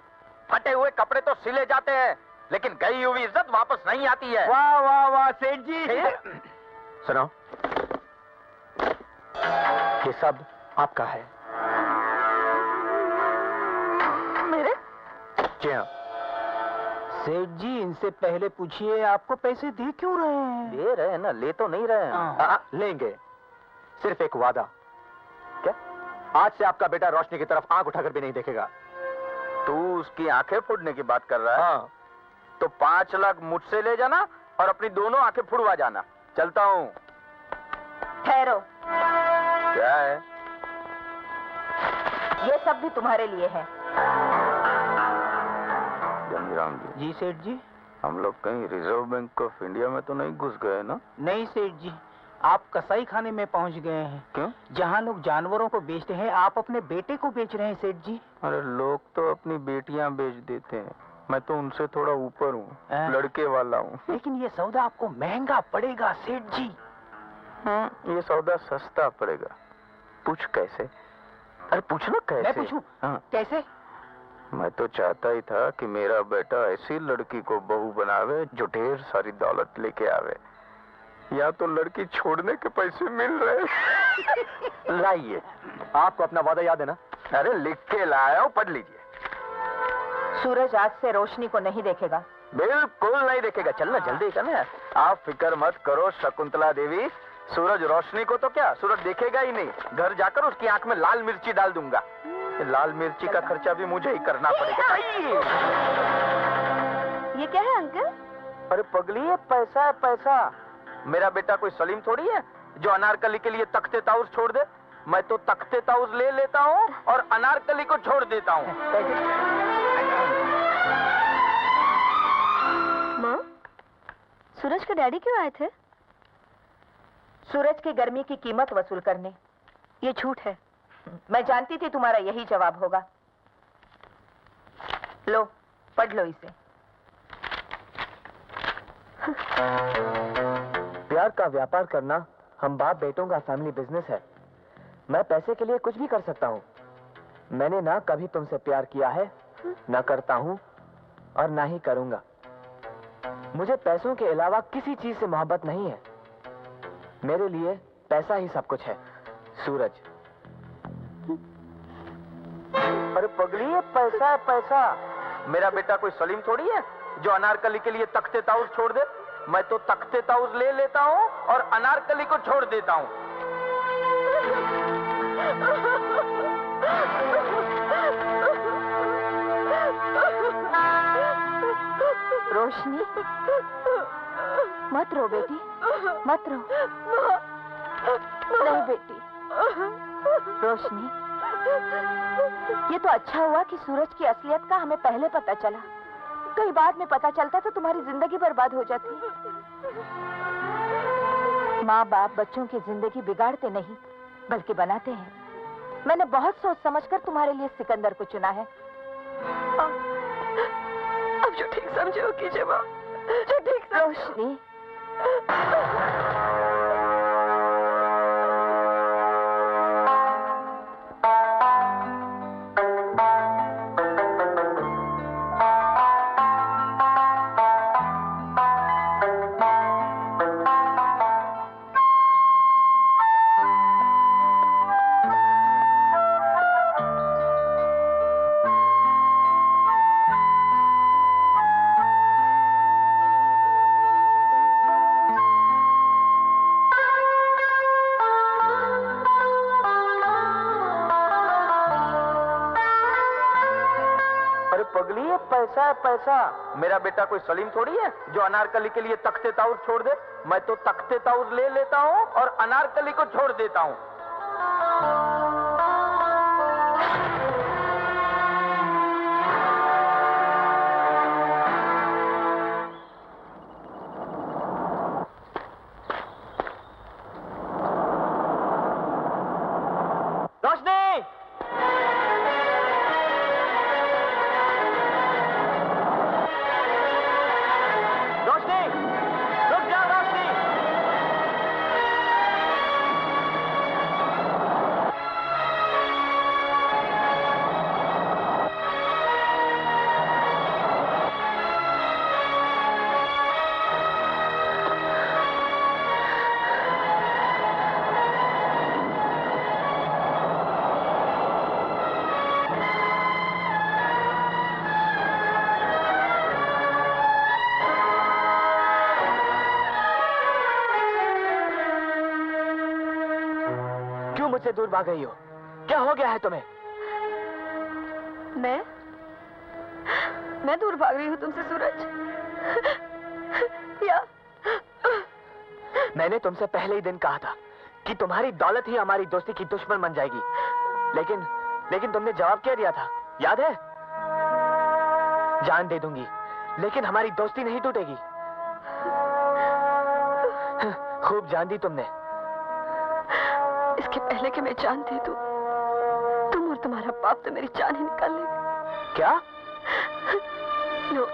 S2: फटे हुए कपड़े तो सिले जाते हैं, लेकिन गई हुई इज्जत वापस नहीं आती है।
S3: वाह वाह वाह सेठ जी।
S8: सुनो, ये सब आपका है।
S6: मेरे?
S8: जी हाँ।
S3: सेठ जी इनसे पहले पूछिए आपको पैसे दे क्यों रहे हैं?
S2: दे रहे हैं ना, ले तो नहीं रहे हैं।
S3: हाँ।
S8: लेंगे, सिर्फ एक वादा। क्या? आज से आपका बेटा रोशनी की तरफ आंख उठाकर भी नहीं देखेगा।
S2: तू उसकी आंखें फोड़ने की बात कर रहा है?
S8: हाँ।
S2: तो 5 लाख मुझसे ले जाना और अपनी दोनों आंखें फुड़वा जाना। चलता हूँ।
S6: ठहरो,
S2: क्या है?
S6: ये सब भी तुम्हारे लिए है।
S2: जमीराम जी,
S3: जी सेठ जी।
S2: हम लोग कहीं रिजर्व बैंक ऑफ इंडिया में तो नहीं घुस गए ना?
S3: नहीं सेठ जी, आप कसाई खाने में पहुंच गए हैं।
S2: क्यों?
S3: जहां लोग जानवरों को बेचते हैं, आप अपने बेटे को बेच रहे हैं सेठ जी।
S2: अरे लोग तो अपनी बेटियां बेच देते हैं, मैं तो उनसे थोड़ा ऊपर हूँ, लड़के वाला हूँ।
S3: लेकिन ये सौदा आपको महंगा पड़ेगा सेठ जी।
S2: ये सौदा सस्ता पड़ेगा। पूछ कैसे? अरे पूछना कैसे?
S3: मैं पूछूं?
S2: हाँ।
S3: कैसे?
S2: मैं तो चाहता ही था कि मेरा बेटा ऐसी लड़की को बहू बनावे जो ढेर सारी दौलत लेके आवे। या तो लड़की छोड़ने के पैसे मिल रहे।
S8: लाइए, आपको अपना वादा याद है ना?
S2: अरे लिख के लाया हूं, पढ़ लीजिए।
S6: सूरज आज से रोशनी को नहीं देखेगा।
S2: बिल्कुल नहीं देखेगा। चलना जल्दी करना। आप फिक्र मत करो शकुंतला देवी, सूरज रोशनी को तो क्या, सूरज देखेगा ही नहीं। घर जाकर उसकी आंख में लाल मिर्ची डाल दूंगा। लाल मिर्ची का खर्चा भी मुझे ही करना पड़ेगा।
S4: ये क्या है अंकल?
S2: अरे पगली, है पैसा है पैसा। मेरा बेटा कोई सलीम थोड़ी है जो अनारकली के लिए तख्ते ताउस छोड़ दे। मैं तो तख्ते ताउस ले लेता हूँ और अनारकली को छोड़ देता हूँ।
S4: माँ, सूरज के डैडी क्यों आए थे?
S6: सूरज की गर्मी की कीमत वसूल करने।
S4: ये झूठ है।
S6: मैं जानती थी तुम्हारा यही जवाब होगा। लो, पढ़ लो इसे।
S8: प्यार का व्यापार करना हम बाप बेटों का फैमिली बिजनेस है। मैं पैसे के लिए कुछ भी कर सकता हूँ। मैंने ना कभी तुमसे प्यार किया है, ना करता हूँ और ना ही करूंगा। मुझे पैसों के अलावा किसी चीज से मोहब्बत नहीं है। मेरे लिए पैसा ही सब कुछ है। सूरज।
S2: अरे पगली, है पैसा है पैसा। मेरा बेटा कोई सलीम थोड़ी है जो अनारकली के लिए तख्ते ताउस छोड़ दे। मैं तो तख्ते ताउस ले लेता हूँ और अनारकली को छोड़ देता हूँ।
S6: रोशनी, मत रो बेटी, मत रो। नहीं बेटी। रोशनी, ये तो अच्छा हुआ कि सूरज की असलियत का हमें पहले पता चला। कई बाद में पता चलता तो तुम्हारी जिंदगी बर्बाद हो जाती। माँ बाप बच्चों की जिंदगी बिगाड़ते नहीं बल्कि बनाते हैं। मैंने बहुत सोच समझकर तुम्हारे लिए सिकंदर को चुना है।
S4: अब जो ठीक समझे वो कीजिए माँ, जो ठीक
S6: रोशनी,
S2: पगली, है पैसा है पैसा। मेरा बेटा कोई सलीम थोड़ी है जो अनारकली के लिए तख्ते ताउस छोड़ दे। मैं तो तख्ते ताउस ले लेता हूँ और अनारकली को छोड़ देता हूँ।
S8: मुझसे दूर भाग रही हो? क्या हो गया है तुम्हें?
S4: मैं दूर भाग रही हूँ तुमसे सूरज? या
S8: मैंने तुमसे पहले ही दिन कहा था कि तुम्हारी दौलत ही हमारी दोस्ती की दुश्मन बन जाएगी, लेकिन तुमने जवाब क्या दिया था, याद है? जान दे दूंगी, लेकिन हमारी दोस्ती नहीं टूटेगी। खूब जान दी तुमने।
S4: इसके पहले कि मैं जान दे दूं, तुम और तुम्हारा बाप तो मेरी जान ही निकाल लेगा।
S8: क्या?
S4: लो,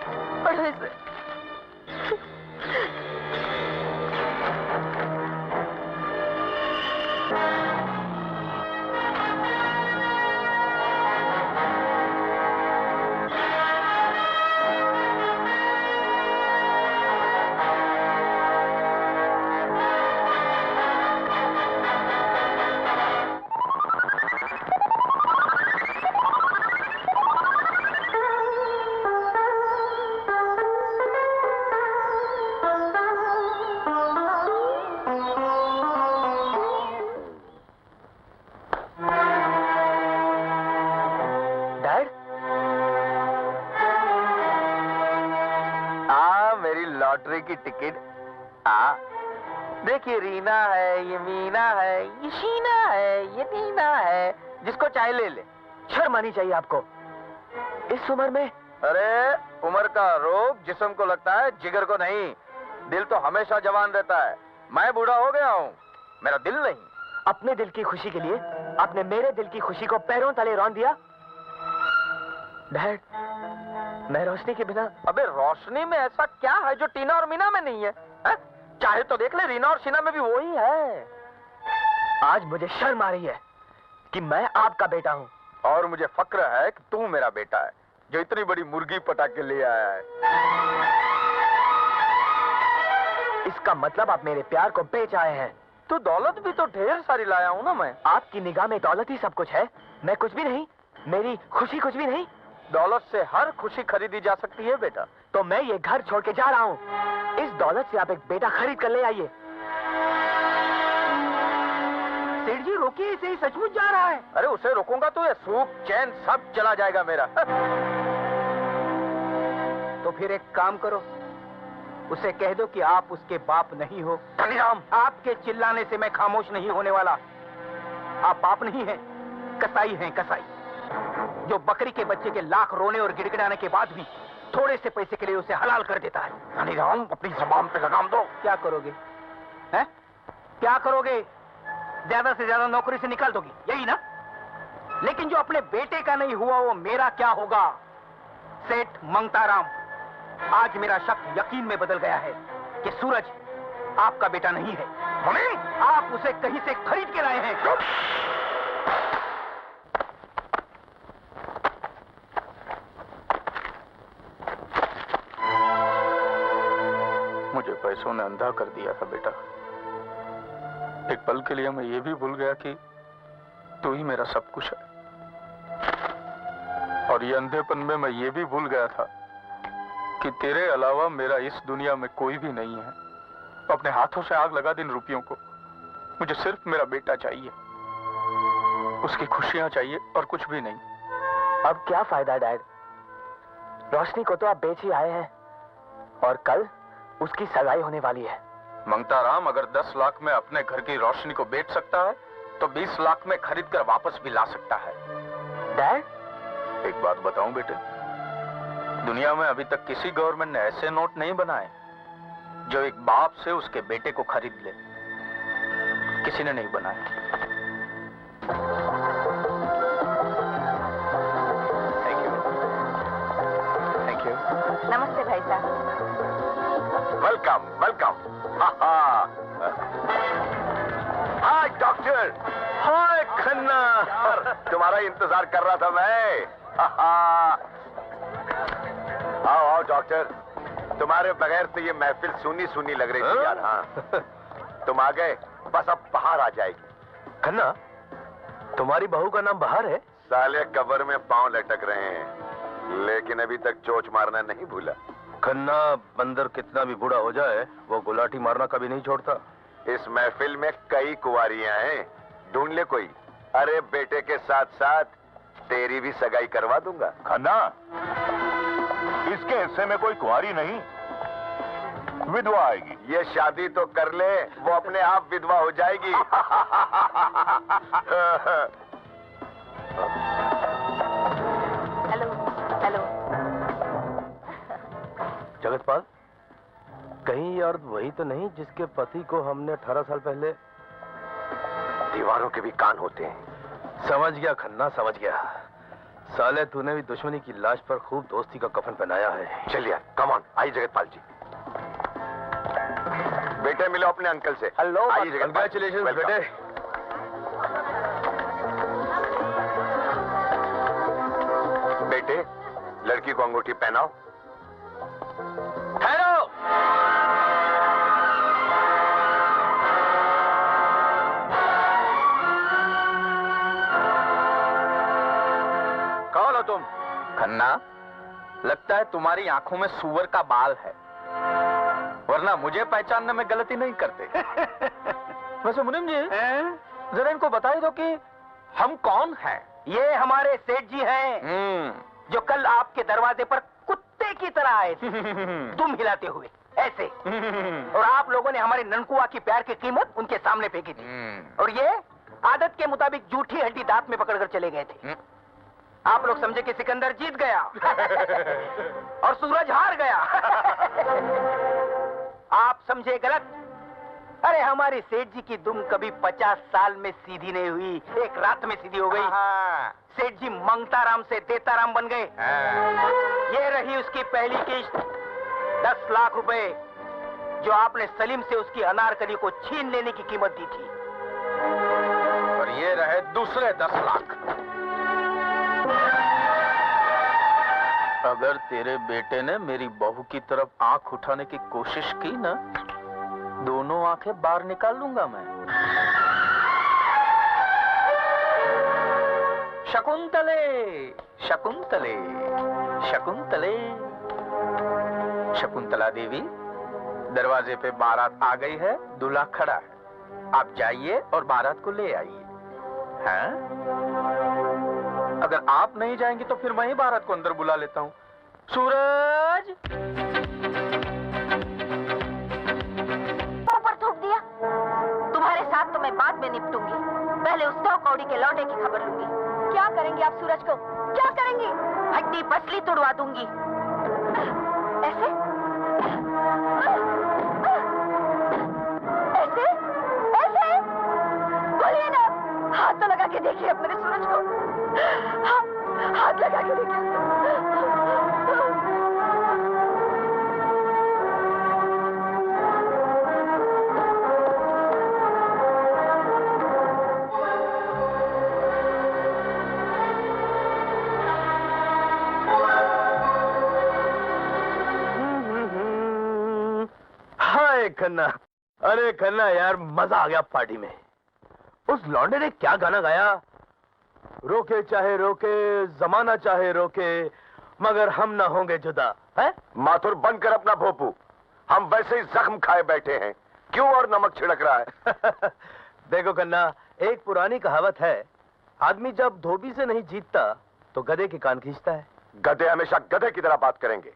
S4: पढ़ो इसे।
S2: लॉटरी की टिकट। देखिए, रीना है, ये मीना है, ये शीना है, ये नीना है, जिसको चाहे ले ले।
S8: शर्म आनी चाहिए आपको इस उम्र में।
S2: अरे, उम्र का रोग जिस्म को लगता है, जिगर को नहीं। दिल तो हमेशा जवान रहता है। मैं बूढ़ा हो गया हूँ, मेरा दिल नहीं।
S8: अपने दिल की खुशी के लिए आपने मेरे दिल की खुशी को पैरों तले रौंद दिया। डैड, मैं रोशनी के बिना।
S2: अबे, रोशनी में ऐसा क्या है जो टीना और मीना में नहीं है? चाहे तो देख ले, रीना और शीना में भी वही है।
S8: आज मुझे शर्म आ रही है कि मैं आपका बेटा हूँ।
S2: और मुझे फक्र है कि तू मेरा बेटा है, जो इतनी बड़ी मुर्गी पटा के ले आया है।
S8: इसका मतलब आप मेरे प्यार को बेच आए हैं।
S2: तो दौलत भी तो ढेर सारी लाया हूँ ना मैं।
S8: आपकी निगाह में दौलत ही सब कुछ है, मैं कुछ भी नहीं, मेरी खुशी कुछ भी नहीं।
S2: दौलत से हर खुशी खरीदी जा सकती है बेटा।
S8: तो मैं ये घर छोड़ के जा रहा हूँ। इस दौलत से आप एक बेटा खरीद कर ले आइए।
S3: सेठ जी, रोकिए इसे, ही सचमुच जा रहा है।
S2: अरे, उसे रोकूंगा तो ये सुख चैन सब चला जाएगा मेरा।
S3: तो फिर एक काम करो, उसे कह दो कि आप उसके बाप नहीं हो।
S2: धनीराम,
S3: आपके चिल्लाने से मैं खामोश नहीं होने वाला। आप बाप नहीं हैं, कसाई हैं, कसाई, जो बकरी के बच्चे के लाख रोने और गिड़गिड़ाने के बाद भी थोड़े से पैसे के लिए उसे हलाल कर देता है।
S2: धनीराम, अपनी जबान पे लगाम दो।
S3: क्या करोगे? हैं? क्या करोगे? ज्यादा से ज्यादा नौकरी से निकाल दोगी, यही ना? लेकिन जो अपने बेटे का नहीं हुआ, वो मेरा क्या होगा? सेठ मंगताराम, आज मेरा शक यकीन में बदल गया है कि सूरज आपका बेटा नहीं है। आप उसे कहीं से खरीद के लाए हैं।
S2: मुझे पैसों ने अंधा कर दिया था बेटा। एक पल के लिए मैं ये भी भूल गया कि तू ही मेरा सब कुछ है। और ये अंधेपन में मैं ये भी भूल गया था कि तेरे अलावा मेरा इस दुनिया में कोई भी नहीं है। अपने हाथों से आग लगा दिन रुपयों को। मुझे सिर्फ मेरा बेटा चाहिए, उसकी खुशियां चाहिए और कुछ भी नहीं।
S8: अब क्या फायदा डैड? रोशनी को तो आप बेच ही आए हैं और कल उसकी सगाई होने वाली है।
S2: मंगताराम, अगर 10 लाख में अपने घर की रोशनी को बेच सकता है तो 20 लाख में खरीद कर वापस भी ला सकता है।
S8: डैड,
S2: एक बात बताऊं बेटे, दुनिया में अभी तक किसी गवर्नमेंट ने ऐसे नोट नहीं बनाए जो एक बाप से उसके बेटे को खरीद ले। किसी ने नहीं बनाए। Thank you, thank you.
S6: नमस्ते भाई साहब।
S1: Welcome welcome. Hi doctor.
S2: Hi Khanna.
S1: तुम्हारा इंतजार कर रहा था मैं। आओ आओ डॉक्टर, तुम्हारे बगैर तो ये महफिल सुनी सुनी लग रही थी यार। हाँ, तुम आ गए, बस अब बाहर आ जाएगी।
S8: खन्ना, तुम्हारी बहू का नाम बहार है?
S1: साले कब्र में पांव लटक रहे हैं, लेकिन अभी तक चोच मारना नहीं भूला।
S2: खन्ना, बंदर कितना भी बूढ़ा हो जाए वो गुलाटी मारना कभी नहीं छोड़ता।
S1: इस महफिल में कई कुंवारियां हैं ढूंढ ले कोई। अरे बेटे के साथ साथ तेरी भी सगाई करवा दूंगा।
S9: खन्ना, इसके हिस्से में कोई कुंवारी नहीं, विधवा आएगी।
S1: ये शादी तो कर ले, वो अपने आप विधवा हो जाएगी।
S6: Hello hello.
S2: जगतपाल, कहीं ये औरत वही तो नहीं जिसके पति को हमने 18 साल पहले?
S1: दीवारों के भी कान होते हैं।
S2: समझ गया खन्ना, समझ गया। साले तूने भी दुश्मनी की लाश पर खूब दोस्ती का कफन पहनाया है।
S1: चलिए कम ऑन, आइए जगतपाल जी। बेटे मिलो अपने अंकल से।
S2: हेलो,
S1: आइए जगतपाल।
S2: Congratulations
S1: Welcome।
S2: बेटे।
S1: बेटे, लड़की को अंगूठी पहनाओ।
S2: हेलो, कौन हो तुम? खन्ना, लगता है तुम्हारी आंखों में सुअर का बाल है, वरना मुझे पहचानने में गलती नहीं करते। वैसे मुनीम जी, जरा इनको बताइए दो कि हम कौन हैं?
S3: ये हमारे सेठ जी हैं, जो कल आपके दरवाजे पर कुत्ते की तरह आए थे, दुम हिलाते हुए ऐसे। और आप लोगों ने हमारे ननकुआ की प्यार की कीमत उनके सामने फेंकी थी, और ये आदत के मुताबिक जूठी हड्डी दांत में पकड़कर चले गए थे। आप लोग समझे कि सिकंदर जीत गया और सूरज हार गया। आप समझे गलत। अरे हमारे सेठ जी की दुम कभी 50 साल में सीधी नहीं हुई, एक रात में सीधी हो गई। सेठ जी मंगताराम से देताराम बन गए। ये रही उसकी पहली किश्त, 10 लाख रुपए, जो आपने सलीम से उसकी अनारकली को छीन लेने की कीमत दी थी।
S2: और ये रहे दूसरे 10 लाख। अगर तेरे बेटे ने मेरी बहू की तरफ आंख उठाने की कोशिश की ना, दोनों आंखें बाहर निकाल लूंगा मैं। शकुंतले, शकुंतले, शकुंतले। शकुंतला देवी, दरवाजे पे बारात आ गई है, दूल्हा खड़ा है। आप जाइए और बारात को ले आइए। हैं? अगर आप नहीं जाएंगे तो फिर मैं ही बारात को अंदर बुला लेता हूँ। सूरज!
S6: ऊपर थूक दिया। तुम्हारे साथ तो मैं बाद में निपटूंगी, पहले उस 100 कौड़ी के लौटे की खबर लूंगी।
S4: क्या करेंगे आप सूरज को? क्या करेंगे?
S6: हड्डी पसली तुड़वा दूंगी।
S4: ऐसे? ऐसे? ऐसे? बोलिए ना, हाथ तो लगा के देखिए अब मेरे सूरज को। हाथ लगा के देखिए।
S2: हाय खन्ना, अरे खन्ना यार, मजा आ गया पार्टी में। उस लौंडे ने क्या गाना गाया? रोके चाहे रोके, जमाना चाहे रोके, मगर हम ना होंगे जुदा। है?
S1: माथुर बंद कर अपना भोपू। हम वैसे ही जख्म खाए बैठे हैं, क्यों और नमक छिड़क रहा है?
S2: देखो खन्ना, एक पुरानी कहावत है, आदमी जब धोबी से नहीं जीतता तो गधे के कान खींचता है।
S1: गधे हमेशा गधे की तरह बात करेंगे।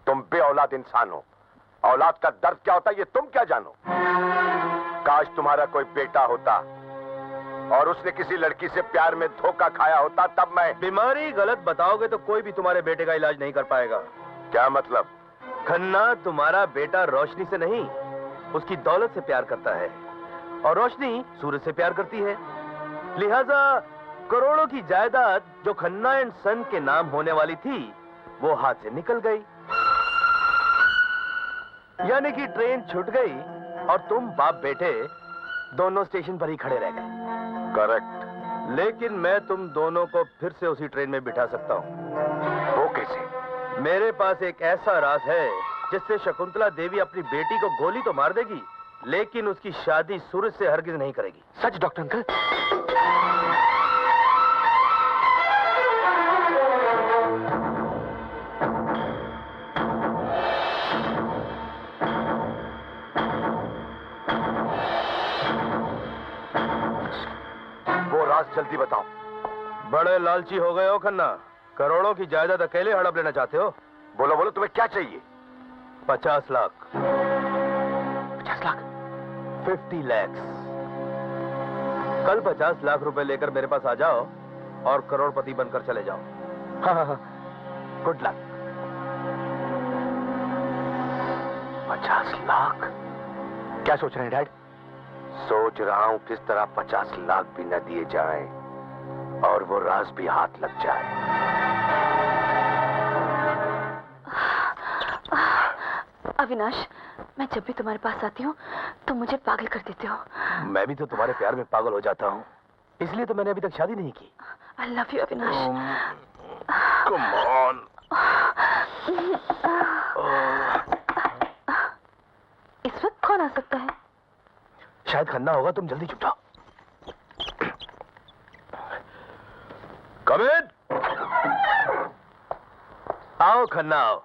S1: तुम बे औलाद इंसान हो, औलाद का दर्द क्या होता है ये तुम क्या जानो? काश तुम्हारा कोई बेटा होता और उसने किसी लड़की से प्यार में धोखा खाया होता, तब मैं।
S2: बीमारी गलत बताओगे तो कोई भी तुम्हारे बेटे का इलाज नहीं कर पाएगा।
S1: क्या मतलब?
S2: खन्ना, तुम्हारा बेटा रोशनी से नहीं, उसकी दौलत से प्यार करता है, और रोशनी सूरज से प्यार करती है। लिहाजा करोड़ों की जायदाद जो खन्ना एंड सन के नाम होने वाली थी, वो हाथ से निकल गई। यानी कि ट्रेन छूट गई और तुम बाप बेटे दोनों स्टेशन पर ही खड़े रह गए।
S1: करेक्ट।
S2: लेकिन मैं तुम दोनों को फिर से उसी ट्रेन में बिठा सकता हूँ।
S1: वो कैसे?
S2: मेरे पास एक ऐसा राज है जिससे शकुंतला देवी अपनी बेटी को गोली तो मार देगी, लेकिन उसकी शादी सूरज से हरगिज नहीं करेगी।
S1: सच डॉक्टर अंकल? जल्दी बताओ।
S10: बड़े लालची हो गए हो खन्ना। करोड़ों की जायदाद अकेले हड़प लेना चाहते हो?
S1: बोलो बोलो, तुम्हें क्या चाहिए?
S10: 50 लाख।
S3: 50 लाख?
S10: 50 lakhs। कल 50 लाख रुपए लेकर मेरे पास आ जाओ और करोड़पति बनकर चले जाओ।
S3: हाँ, गुड लक। 50 लाख? क्या सोच रहे हैं डैड?
S1: सोच रहा हूं किस तरह 50 लाख भी न दिए जाएं और वो राज भी हाथ लग जाए।
S4: अविनाश, मैं जब भी तुम्हारे पास आती हूँ तुम मुझे पागल कर देते हो।
S10: मैं भी तो तुम्हारे प्यार में पागल हो जाता हूँ, इसलिए तो मैंने अभी तक शादी नहीं की।
S4: I love you, Avinash.
S10: Come on।
S4: इस वक्त कौन आ सकता है?
S10: शायद खन्ना होगा, तुम जल्दी चुप जाओ। Come in। आओ खन्ना आओ।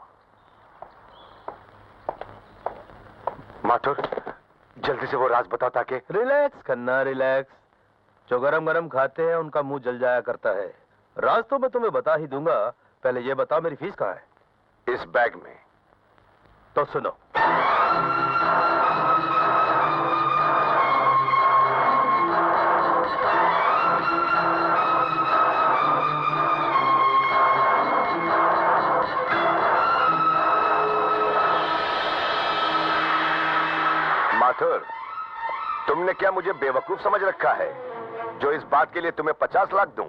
S1: माथुर, जल्दी से वो राज बताओ ताकि।
S10: Relax Khanna, relax. जो गरम गरम खाते हैं उनका मुंह जल जाया करता है। राज तो मैं तुम्हें बता ही दूंगा, पहले ये बताओ मेरी फीस कहाँ है?
S1: इस बैग में।
S10: तो सुनो,
S1: माथुर, तुमने क्या मुझे बेवकूफ समझ रखा है जो इस बात के लिए तुम्हें 50 लाख दूं?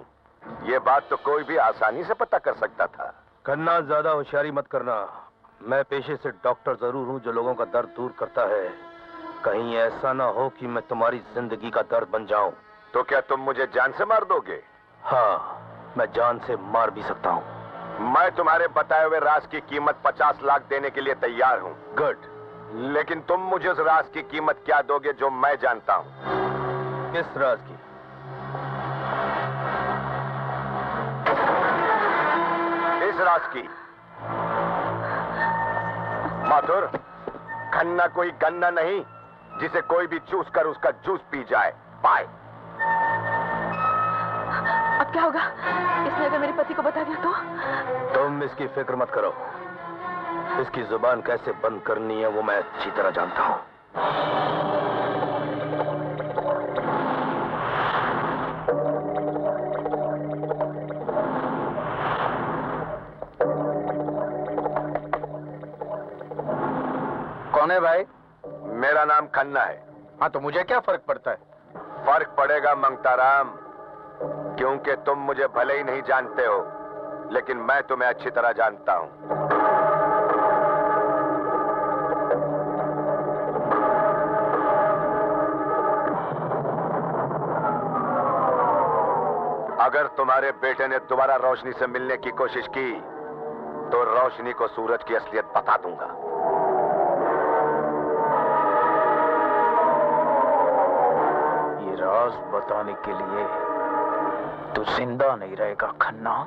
S1: ये बात तो कोई भी आसानी से पता कर सकता था।
S10: खन्ना ज्यादा होशियारी मत करना। मैं पेशे से डॉक्टर जरूर हूँ जो लोगों का दर्द दूर करता है। कहीं ऐसा ना हो कि मैं तुम्हारी जिंदगी का दर्द बन जाऊं।
S1: तो क्या तुम मुझे जान से मार दोगे?
S10: हाँ, मैं जान से मार भी सकता हूँ।
S1: मैं तुम्हारे बताए हुए राज की कीमत 50 लाख देने के लिए तैयार हूँ।
S10: गुड।
S1: लेकिन तुम मुझे उस राज की कीमत क्या दोगे जो मैं जानता हूँ?
S10: किस राज की?
S1: इस राज की। माथुर, खन्ना कोई गन्ना नहीं जिसे कोई भी चूस कर उसका जूस पी जाए। बाय।
S4: अब क्या होगा? इसने अगर मेरे पति को बता दिया तो?
S10: तुम इसकी फिक्र मत करो। इसकी जुबान कैसे बंद करनी है वो मैं अच्छी तरह जानता हूँ।
S3: कौन है भाई?
S1: मेरा नाम खन्ना है।
S3: हाँ, तो मुझे क्या फर्क पड़ता है?
S1: फर्क पड़ेगा मंगताराम, क्योंकि तुम मुझे भले ही नहीं जानते हो, लेकिन मैं तुम्हें अच्छी तरह जानता हूं। अगर तुम्हारे बेटे ने दोबारा रोशनी से मिलने की कोशिश की तो रोशनी को सूरज की असलियत बता दूंगा।
S3: ये राज बताने के लिए तू जिंदा नहीं रहेगा खन्ना।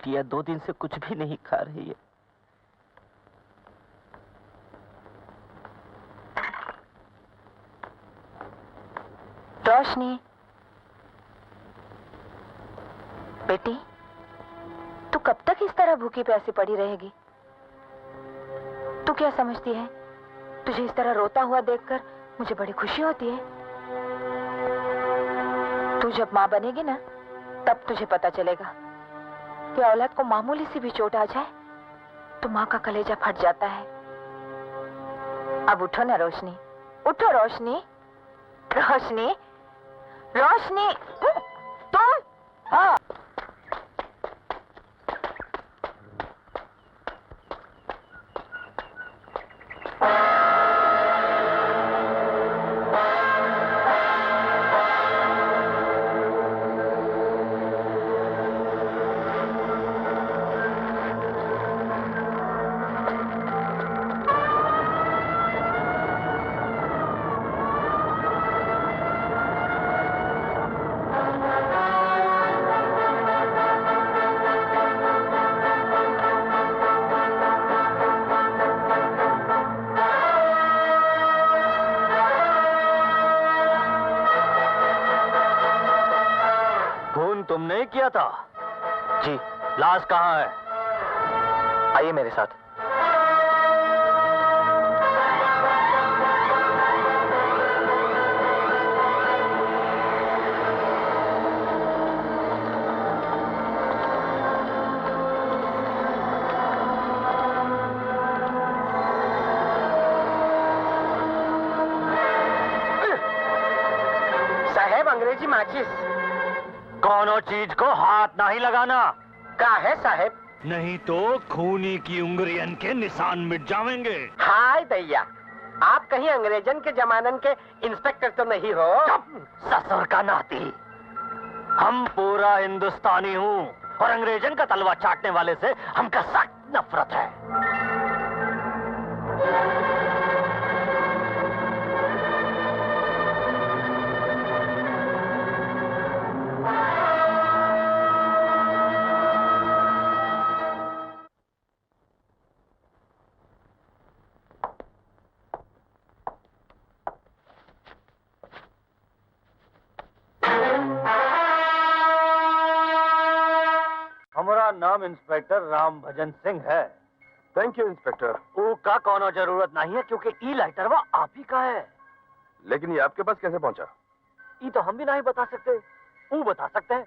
S7: बिटिया 2 दिन से कुछ भी नहीं खा रही है।
S6: रोशनी, बेटी, तू कब तक इस तरह भूखी प्यासी पड़ी रहेगी? तू क्या समझती है? तुझे इस तरह रोता हुआ देखकर मुझे बड़ी खुशी होती है। तू जब माँ बनेगी ना, तब तुझे पता चलेगा कि औलाद को मामूली सी भी चोट आ जाए तो माँ का कलेजा फट जाता है। अब उठो ना रोशनी, उठो रोशनी, रोशनी, रोशनी, तुम? हाँ।
S2: तुमने किया था?
S8: जी।
S2: लाश कहाँ है?
S8: आइए मेरे साथ।
S3: साहेब, अंग्रेजी माचिस।
S2: कौनो चीज को हाथ नहीं लगाना।
S3: का है साहेब?
S9: नहीं तो खूनी की उंगलियन के निशान मिट जाएंगे।
S3: हाय दैया, आप कहीं अंग्रेजन के जमानन के इंस्पेक्टर तो नहीं हो?
S2: ससुर का नाती। हम पूरा हिंदुस्तानी हूँ और अंग्रेजन का तलवा चाटने वाले से हमका सख्त नफरत है। हमारा नाम इंस्पेक्टर राम भजन सिंह है।
S10: Thank you inspector.
S2: ऊ का कोनो जरूरत नहीं है क्योंकि ई लाइटर वो आप ही का है।
S10: लेकिन ये आपके पास कैसे पहुंचा?
S2: ई तो हम भी नहीं बता सकते, ऊ बता सकते हैं।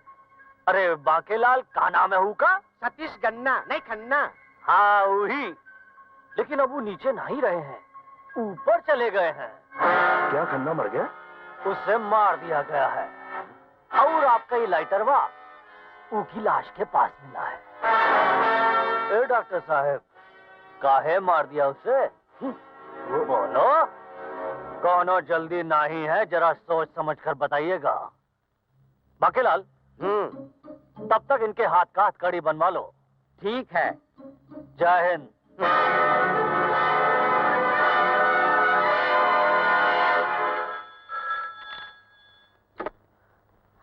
S2: अरे बाकेलाल, का नाम है ऊ का?
S3: सतीश गन्ना, नहीं खन्ना।
S2: हाँ वही, लेकिन अब वो नीचे नहीं रहे हैं, ऊपर चले गए हैं।
S10: क्या खन्ना मर गया?
S2: उसे मार दिया गया है और आपका ये लाइटर वा की लाश के पास मिला है। ए डॉक्टर साहब, काहे मार दिया उसे? वो बोलो, कोनो जल्दी नहीं है, जरा सोच समझ कर बताइएगा। बाकेलाल, तब तक इनके हाथ का हथकड़ी बनवा लो।
S3: ठीक है।
S2: जय हिंद।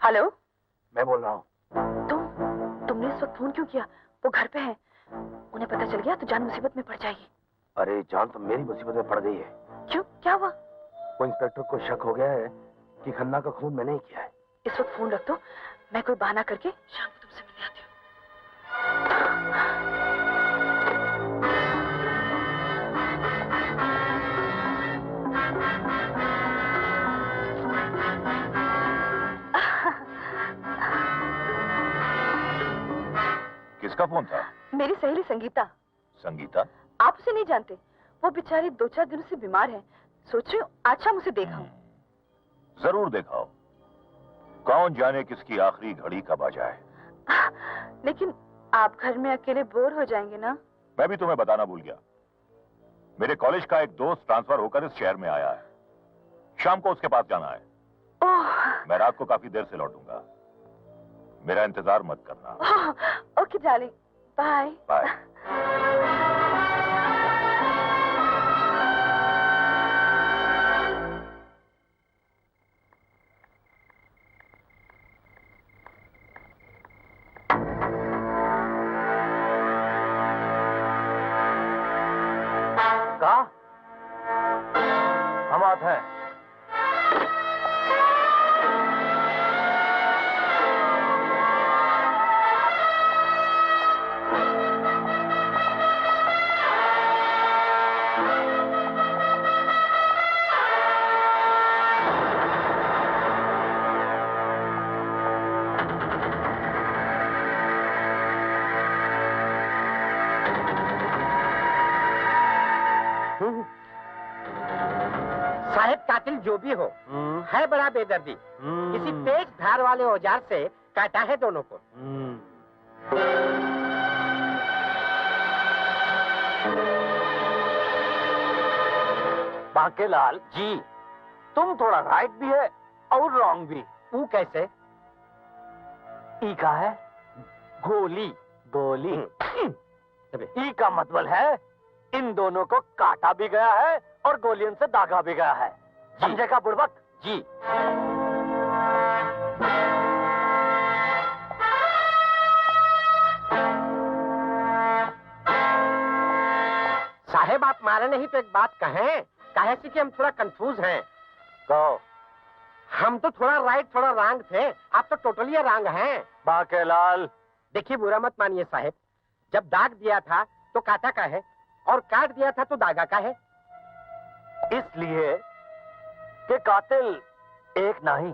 S6: हेलो,
S10: मैं बोल रहा हूँ।
S6: तुमने इस वक्त फोन क्यों किया? वो घर पे हैं। उन्हें पता चल गया तो जान मुसीबत में पड़ जाएगी।
S10: अरे जान तो मेरी मुसीबत में पड़ गई है।
S6: क्यों, क्या हुआ?
S10: वो इंस्पेक्टर को शक हो गया है कि खन्ना का खून मैंने ही किया है।
S6: इस वक्त फोन रख दो, मैं कोई बहाना करके शाम को तुमसे मिलने आती
S9: किसका फोन था?
S6: मेरी सहेली संगीता।
S9: संगीता?
S6: आप उसे नहीं जानते? वो बेचारी 2-4 दिनों से बीमार है। सोच रही हूँ आज शाम उसे देखाऊं।
S9: जरूर दिखाओ। कौन जाने किसकी आखिरी घड़ी कब आ जाए।
S6: लेकिन आप घर में अकेले बोर हो जाएंगे ना?
S9: मैं भी तुम्हें बताना भूल गया, मेरे कॉलेज का एक दोस्त ट्रांसफर होकर इस शहर में आया है। शाम को उसके पास जाना है।
S6: ओह।
S9: मैं रात को काफी देर से लौटूंगा, मेरा इंतजार मत करना।
S6: Okay darling, bye
S9: bye.
S10: काका, हम आते हैं।
S3: साहेब, कातिल जो भी हो है बड़ा बेदर्दी। किसी तेज धार वाले औजार से काटा है दोनों को।
S10: बांकेलाल जी, तुम थोड़ा राइट भी है और रॉन्ग भी।
S3: वो कैसे?
S10: ई का है गोली। गोली ई का मतलब है इन दोनों को काटा भी गया है और गोलियन से दागा भी गया है। समझेगा बुड़बक?
S3: जी। साहेब, आप मारे नहीं तो एक बात कहें। कहे कि हम थोड़ा कंफ्यूज हैं।
S10: कहो।
S3: हम तो थोड़ा राइट थोड़ा रॉन्ग थे, आप तो टोटली रॉन्ग हैं।
S10: बांकेलाल,
S3: देखिए, बुरा मत मानिए साहेब। जब दाग दिया था तो काटा का है और काट दिया था तो दागा का है।
S10: इसलिए कि कातिल एक नहीं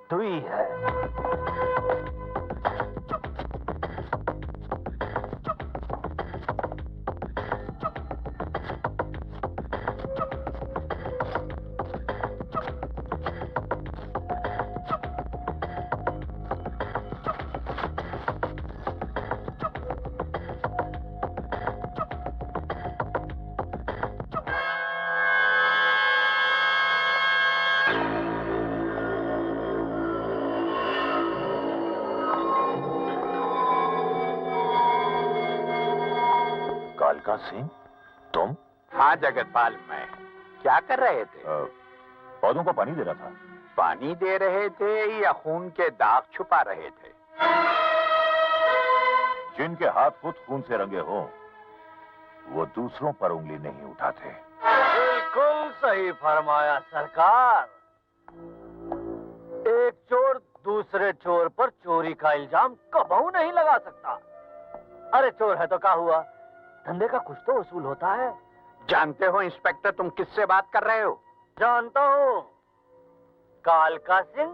S10: दुई है।
S9: कालका सिंह, तुम?
S2: हाँ जगतपाल, मैं क्या कर रहे थे?
S9: पौधों को पानी दे रहा था।
S2: पानी दे रहे थे या खून के दाग छुपा रहे थे?
S9: जिनके हाथ खुद खून से रंगे हों, वो दूसरों पर उंगली नहीं उठाते।
S10: बिल्कुल सही फरमाया सरकार। एक चोर दूसरे चोर पर चोरी का इल्जाम कबहू नहीं लगा सकता। अरे चोर है तो क्या हुआ, धंधे का कुछ तो वसूल होता है।
S2: जानते हो इंस्पेक्टर, तुम किससे बात कर रहे हो?
S10: जानता हूँ, कालका सिंह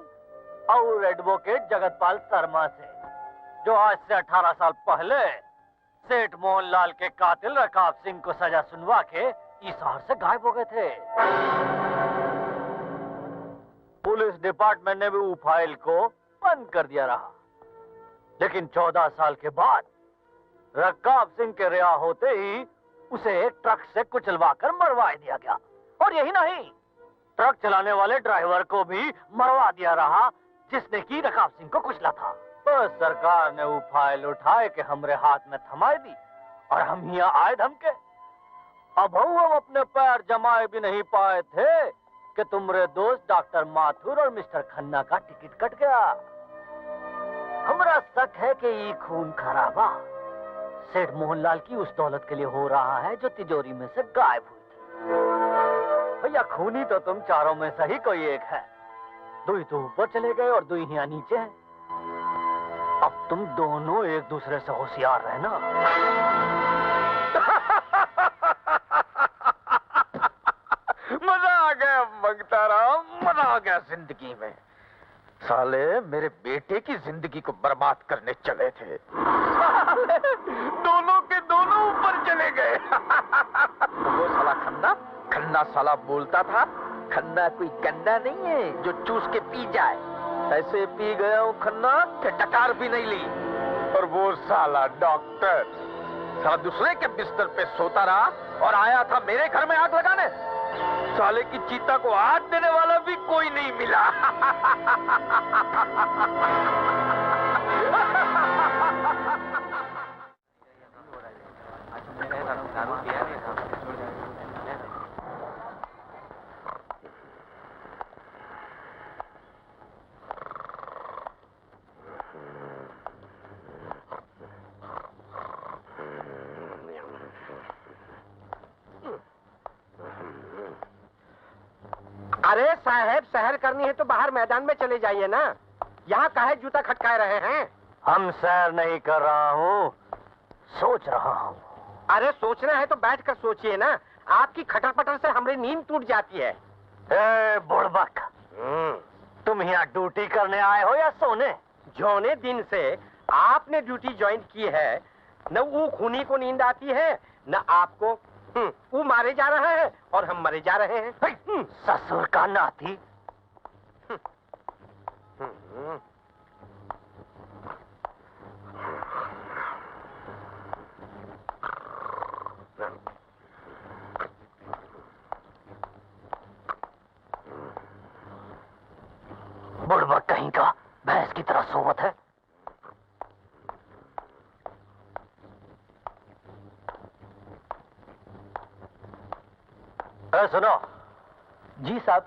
S10: और एडवोकेट जगतपाल शर्मा से, जो आज से 18 साल पहले सेठ मोहनलाल के कातिल रकाब सिंह को सजा सुनवा के इस शहर से गायब हो गए थे। पुलिस डिपार्टमेंट ने भी वो फाइल को बंद कर दिया रहा, लेकिन 14 साल के बाद रकाब सिंह के रिहा होते ही उसे एक ट्रक से कुचलवाकर मरवा दिया गया। और यही नहीं, ट्रक चलाने वाले ड्राइवर को भी मरवा दिया रहा जिसने की रकाब सिंह को कुचला था। बस सरकार ने वो फाइल उठाए के हमरे हाथ में थमाई दी और हम यहाँ आए धमके। अब हम अपने पैर जमाए भी नहीं पाए थे कि तुम्हारे दोस्त डॉक्टर माथुर और मिस्टर खन्ना का टिकट कट गया। हमरा शक है कि ये खून खराबा सेठ मोहनलाल की उस दौलत के लिए हो रहा है जो तिजोरी में से गायब हुई थी। भैया, खूनी तो तुम चारों में से ही कोई एक है। दुई तो ऊपर चले गए और दुई यहाँ नीचे हैं। अब तुम दोनों एक दूसरे से होशियार रहना।
S2: मजा आ गया मंगता राम, मजा आ गया जिंदगी में। साले मेरे बेटे की जिंदगी को बर्बाद करने चले थे, दोनों के दोनों ऊपर चले गए। वो साला खन्ना, खन्ना साला बोलता था खन्ना कोई गंदा नहीं है जो चूस के पी जाए। ऐसे पी गया हूँ खन्ना कि डकार भी नहीं ली। और वो साला डॉक्टर साला दूसरे के बिस्तर पे सोता रहा और आया था मेरे घर में आग लगाने। साले की चीता को हाथ देने वाला भी कोई नहीं मिला।
S3: अरे साहब, सहर करनी है तो बाहर मैदान में चले जाइए ना, यहाँ काहे जूता खटकाए रहे हैं?
S10: हम सैर नहीं कर रहा हूँ, सोच रहा हूँ।
S3: अरे सोचना है तो बैठ कर सोचिए ना, आपकी खटर पटर से हमारी नींद टूट जाती है।
S10: ए बुड़बक, तुम यहाँ ड्यूटी करने आए हो या सोने?
S3: जौने दिन से आपने ड्यूटी ज्वाइन की है, न वो खूनी को नींद आती है न आपको। वो मारे जा रहा है और हम मरे जा रहे हैं।
S10: ससुर का नाती। बुड़बक कहीं का भैंस की तरह सोवत है। सुनो।
S5: जी साहब।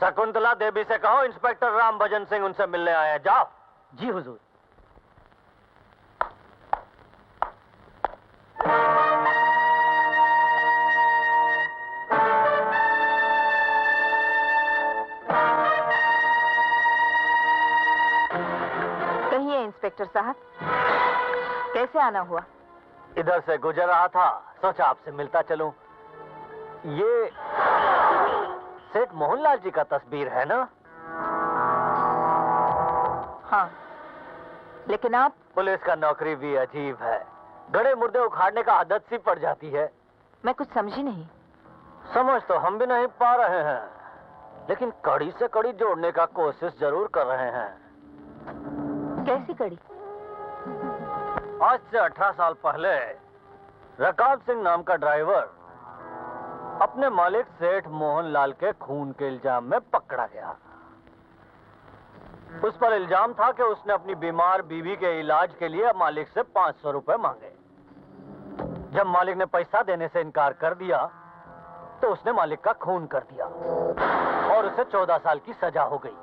S10: शकुंतला देवी से कहो इंस्पेक्टर राम भजन सिंह उनसे मिलने आए हैं, जाओ।
S5: जी हुजूर।
S6: कहिए इंस्पेक्टर साहब, कैसे आना हुआ?
S10: इधर से गुजर रहा था, सोचा आपसे मिलता चलूं। ये सेठ मोहनलाल जी का तस्वीर है ना?
S6: हाँ, लेकिन आप?
S10: पुलिस का नौकरी भी अजीब है, गड़े मुर्दे उखाड़ने का आदत सी पड़ जाती है।
S6: मैं कुछ समझी नहीं।
S10: समझ तो हम भी नहीं पा रहे हैं, लेकिन कड़ी से कड़ी जोड़ने का कोशिश जरूर कर रहे हैं।
S6: कैसी कड़ी?
S10: आज से 18 साल पहले रकाब सिंह नाम का ड्राइवर अपने मालिक सेठ मोहनलाल के खून के इल्जाम में पकड़ा गया। उस पर इल्जाम था कि उसने अपनी बीमार बीवी के इलाज के लिए मालिक से 500 रुपए मांगे। जब मालिक ने पैसा देने से इनकार कर दिया तो उसने मालिक का खून कर दिया और उसे 14 साल की सजा हो गई।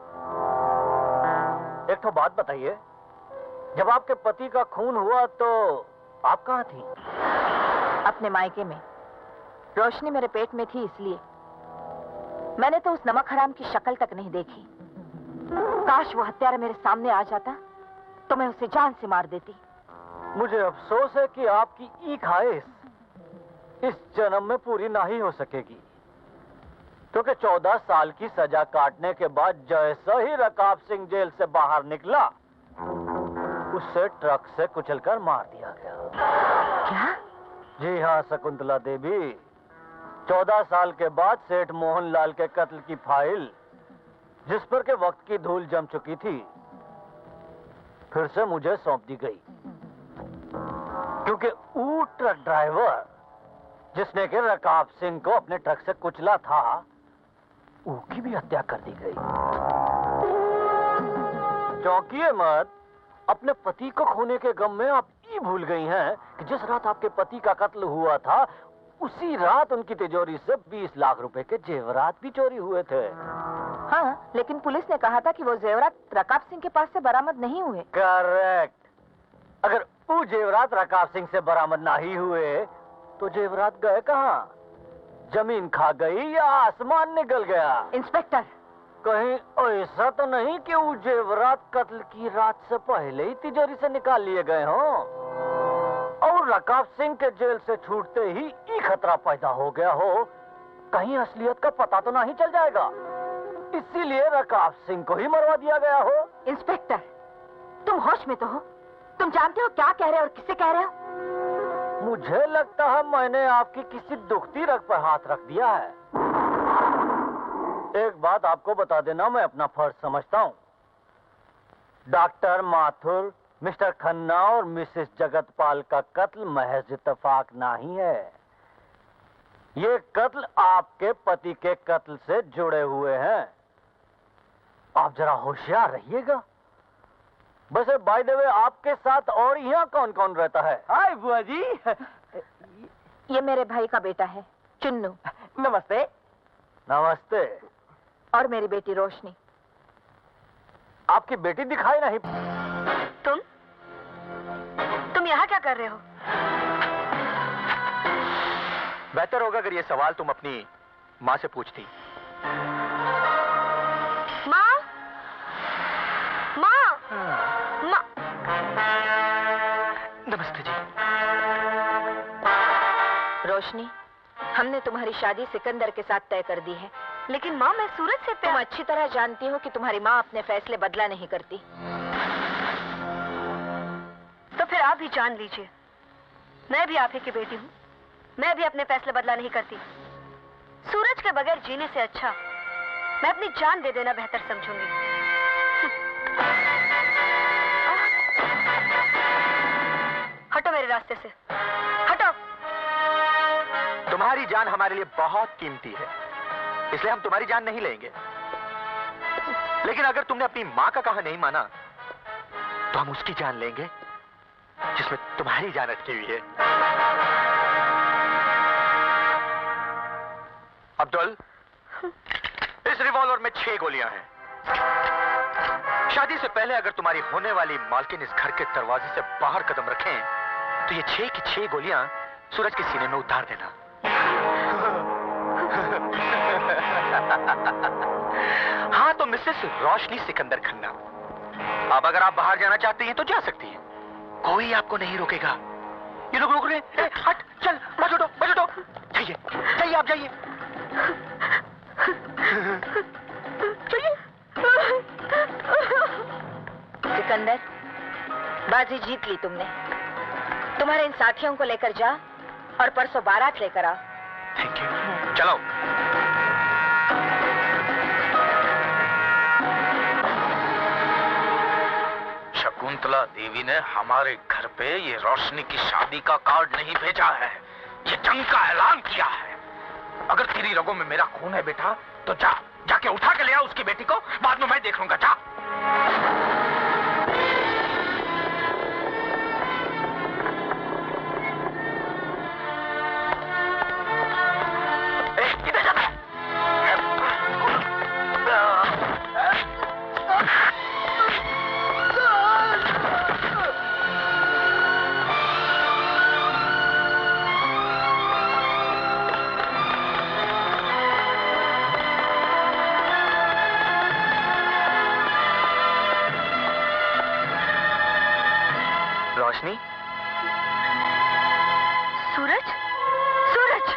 S10: एक तो बात बताइए, जब आपके पति का खून हुआ तो आप कहाँ थी?
S6: अपने मायके में। रोशनी मेरे पेट में थी, इसलिए मैंने तो उस नमक हराम की शक्ल तक नहीं देखी। काश वो हत्यारा मेरे सामने आ जाता तो मैं उसे जान से मार देती।
S10: मुझे अफसोस है कि आपकी ई ख्वाहिश इस जन्म में पूरी नहीं हो सकेगी, क्योंकि 14 साल की सजा काटने के बाद जैसा ही रकाब सिंह जेल से बाहर निकला, उसे ट्रक से कुचलकर मार दिया गया।
S6: क्या?
S10: जी हाँ शकुंतला देवी, 14 साल के बाद सेठ मोहनलाल के कत्ल की फाइल, जिस पर के वक्त की धूल जम चुकी थी, फिर से मुझे सौंप दी गई, क्योंकि वो ट्रक ड्राइवर जिसने के रकाब सिंह को अपने ट्रक से कुचला था, उसकी भी हत्या कर दी गई। चौंकिए मत, अपने पति को खोने के गम में आप ये भूल गई हैं कि जिस रात आपके पति का कत्ल हुआ था, उसी रात उनकी तिजोरी से 20 लाख रुपए के जेवरात भी चोरी हुए थे।
S6: हाँ, लेकिन पुलिस ने कहा था कि वो जेवरात रकाब सिंह के पास से बरामद नहीं हुए।
S10: करेक्ट। अगर वो जेवरात रकाब सिंह से बरामद नहीं हुए तो जेवरात गए कहाँ? जमीन खा गई या आसमान निकल गया?
S6: इंस्पेक्टर,
S10: कहीं ऐसा तो नहीं कि वो जेवरात कत्ल की रात से पहले ही तिजोरी से निकाल लिए गए हों और रकाब सिंह के जेल से छूटते ही ये खतरा पैदा हो गया हो, कहीं असलियत का पता तो नहीं चल जाएगा, इसीलिए रकाब सिंह को ही मरवा दिया गया हो।
S6: इंस्पेक्टर, तुम होश में तो हो? तुम जानते हो क्या कह रहे हो और किससे कह रहे हो?
S10: मुझे लगता है मैंने आपकी किसी दुखती रग पर हाथ रख दिया है। एक बात आपको बता देना, मैं अपना फर्ज समझता हूँ। डॉक्टर माथुर, मिस्टर खन्ना और मिसेस जगतपाल का कत्ल महज इत्तेफाक नहीं है। ये कत्ल आपके पति के कत्ल से जुड़े हुए हैं। आप जरा होशियार रहिएगा। वैसे बाय द वे, आपके साथ और यहाँ कौन कौन रहता है?
S3: हाय बुआ जी।
S6: ये मेरे भाई का बेटा है, चुन्नू।
S3: नमस्ते।
S10: नमस्ते।
S6: और मेरी बेटी रोशनी।
S10: आपकी बेटी दिखाई नहीं।
S4: तुम यहाँ क्या कर रहे हो?
S2: बेहतर होगा अगर ये सवाल तुम अपनी माँ से पूछती।
S6: रोशनी, हमने तुम्हारी शादी सिकंदर के साथ तय कर दी है।
S4: लेकिन माँ, मैं सूरज से
S6: तुम अच्छी तरह जानती हो कि तुम्हारी माँ अपने फैसले बदला नहीं करती।
S4: तो फिर आप भी जान लीजिए, मैं भी आप ही की बेटी हूँ। मैं भी अपने फैसले बदला नहीं करती। सूरज के बगैर जीने से अच्छा मैं अपनी जान दे देना बेहतर समझूंगी। हटो मेरे रास्ते से, हटो।
S2: तुम्हारी जान हमारे लिए बहुत कीमती है, इसलिए हम तुम्हारी जान नहीं लेंगे। लेकिन अगर तुमने अपनी माँ का कहा नहीं माना, तो हम उसकी जान लेंगे जिसमें तुम्हारी जान अटकी हुई है। अब्दुल, इस रिवॉल्वर में 6 गोलियां हैं। शादी से पहले अगर तुम्हारी होने वाली मालकिन इस घर के दरवाजे से बाहर कदम रखें, तो ये 6 की 6 गोलियां सूरज के सीने में उतार देना। हाँ, तो मिसेस रोशनी सिकंदर खन्ना, अब अगर आप बाहर जाना चाहती हैं तो जा सकती हैं, कोई आपको नहीं रोकेगा। ये लोग रोक रहे हैं। हट, चल, बच उठो, बच उठो। जाइए, जाइए, आप जाइए।
S6: सिकंदर, बाजी जीत ली तुमने। तुम्हारे इन साथियों को लेकर जा और परसों बारात लेकर आओ।
S2: Thank you. चलो।
S3: शकुंतला देवी ने हमारे घर पे ये रोशनी की शादी का कार्ड नहीं भेजा है, ये जंग का ऐलान किया है। अगर तेरी रगों में मेरा खून है बेटा, तो जा, जाके उठा के ले आ उसकी बेटी को, बाद में मैं देख लूंगा। जा। किधर जाता है?
S2: रोशनी,
S4: सूरज, सूरज,